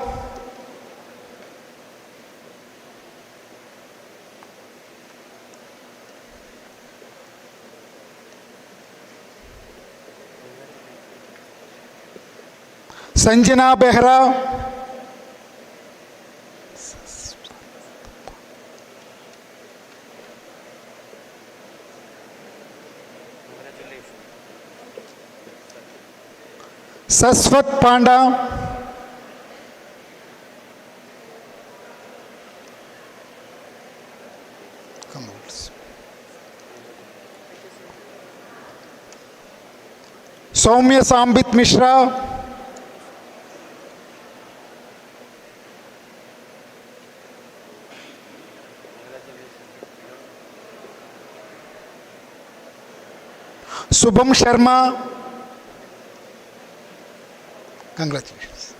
[SPEAKER 6] Sanjana Behra, Saswat Panda, Soumya Sambit Mishra, Subham Sharma, congratulations.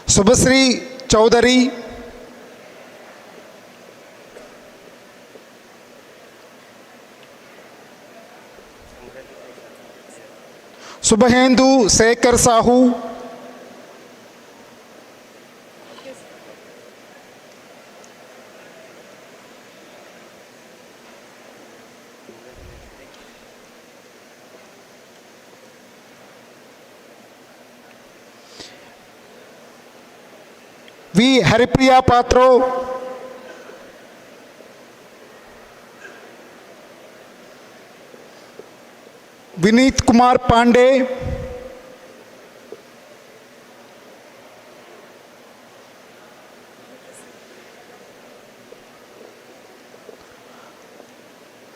[SPEAKER 6] Subhasri Chaudhary, Subhendu Sekhar Sahu, V. Haripriya Patro, Vineet Kumar Pandey,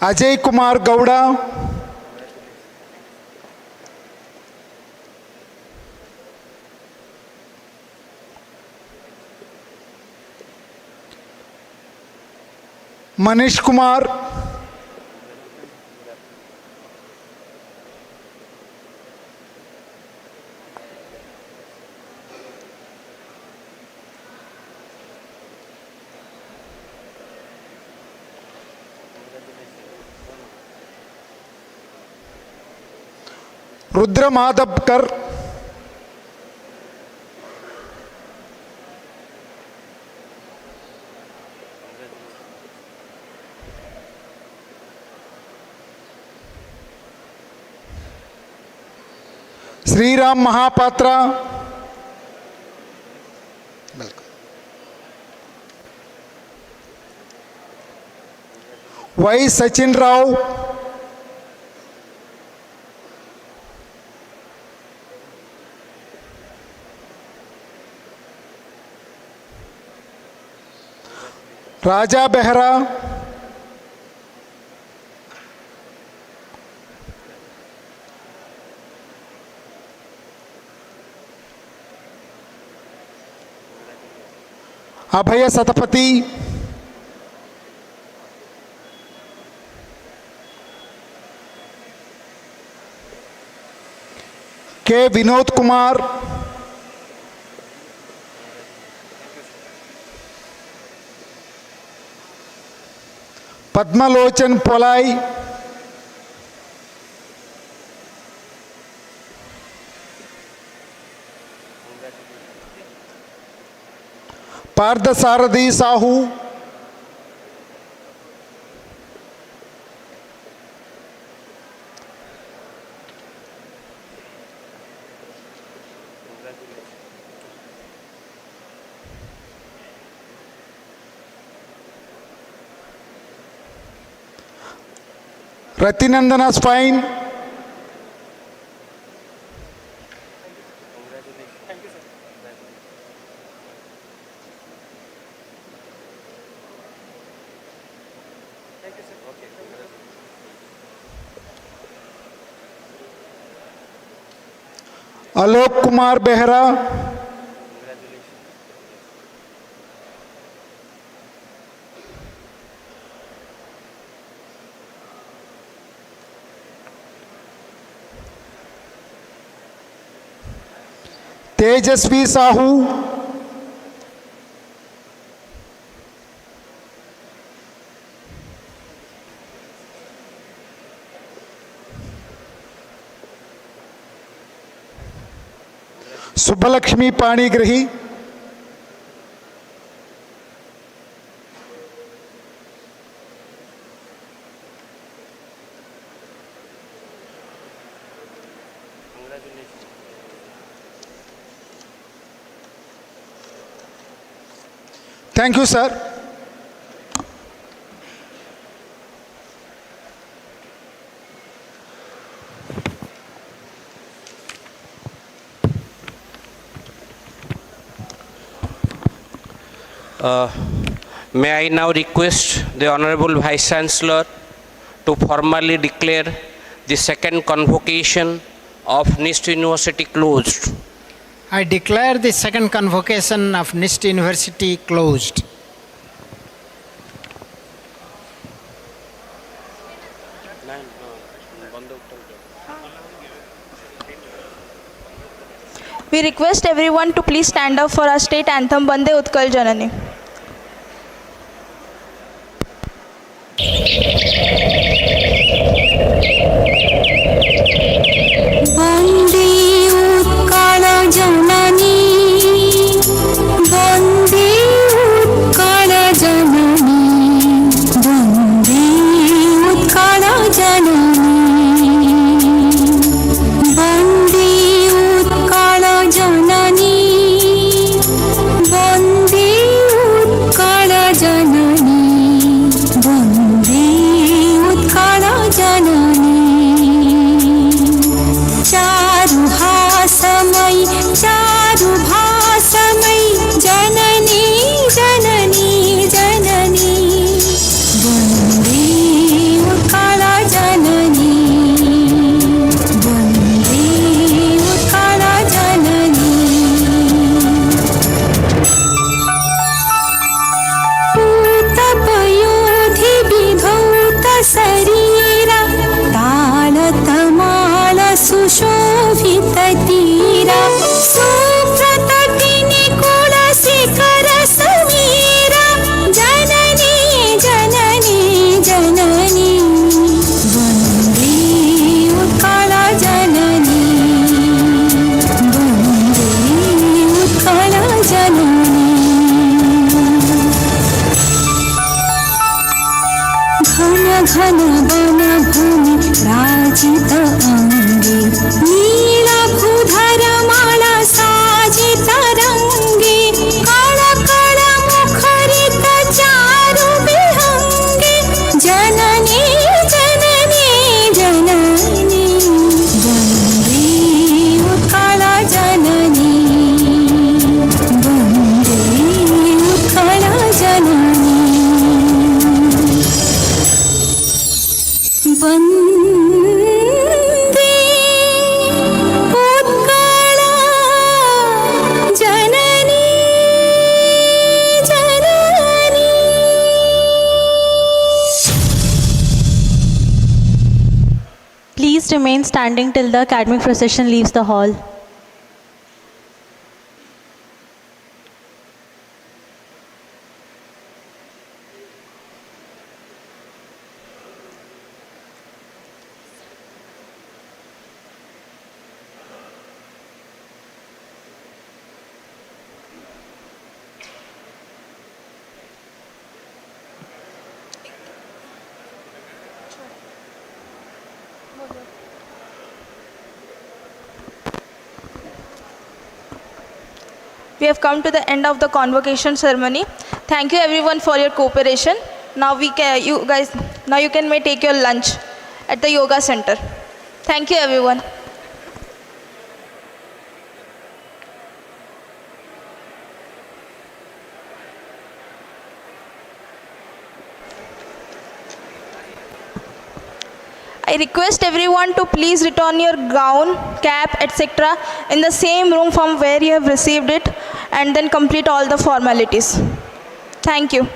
[SPEAKER 6] Ajay Kumar Gowda, Manish Kumar, Rudra Madhavkar, Sriram Mahapatra, Y. Sachin Rao, Raja Behra, Abhay Satapati, K. Vinod Kumar, Padmalochan Polai, Pardasarathi Sahu, Ratinandana Spine, Alok Kumar Behra, Tejasvi Sahu, Subbalakshmi Panigrahi, thank you, sir.
[SPEAKER 4] May I now request the Honorable Vice Chancellor to formally declare the second convocation of NIST University closed.
[SPEAKER 5] I declare the second convocation of NIST University closed.
[SPEAKER 1] We request everyone to please stand up for our state anthem, Bande Utkal Janani.
[SPEAKER 10] Bande Utkal Janani, Bande Utkal Janani, Bande Utkal Janani, Bande Utkal Janani, Bande Utkal Janani, Bande Utkal Janani, Charu घन one भूमि राजित अंगे नीलभूधर माला साजित रंगे कण कण मुखरित चारु विहंगे जननी जननी जननी वन्दे उत्कल जननी वन्दे उत्कल जननी वन्दे उत्कल जननी जननी।
[SPEAKER 2] Please remain standing till the academic procession leaves the hall.
[SPEAKER 1] We have come to the end of the convocation ceremony. Thank you everyone for your cooperation. Now you may take your lunch at the yoga center. Thank you everyone. I request everyone to please return your gown, cap, etc. in the same room from where you have received it, and then complete all the formalities. Thank you.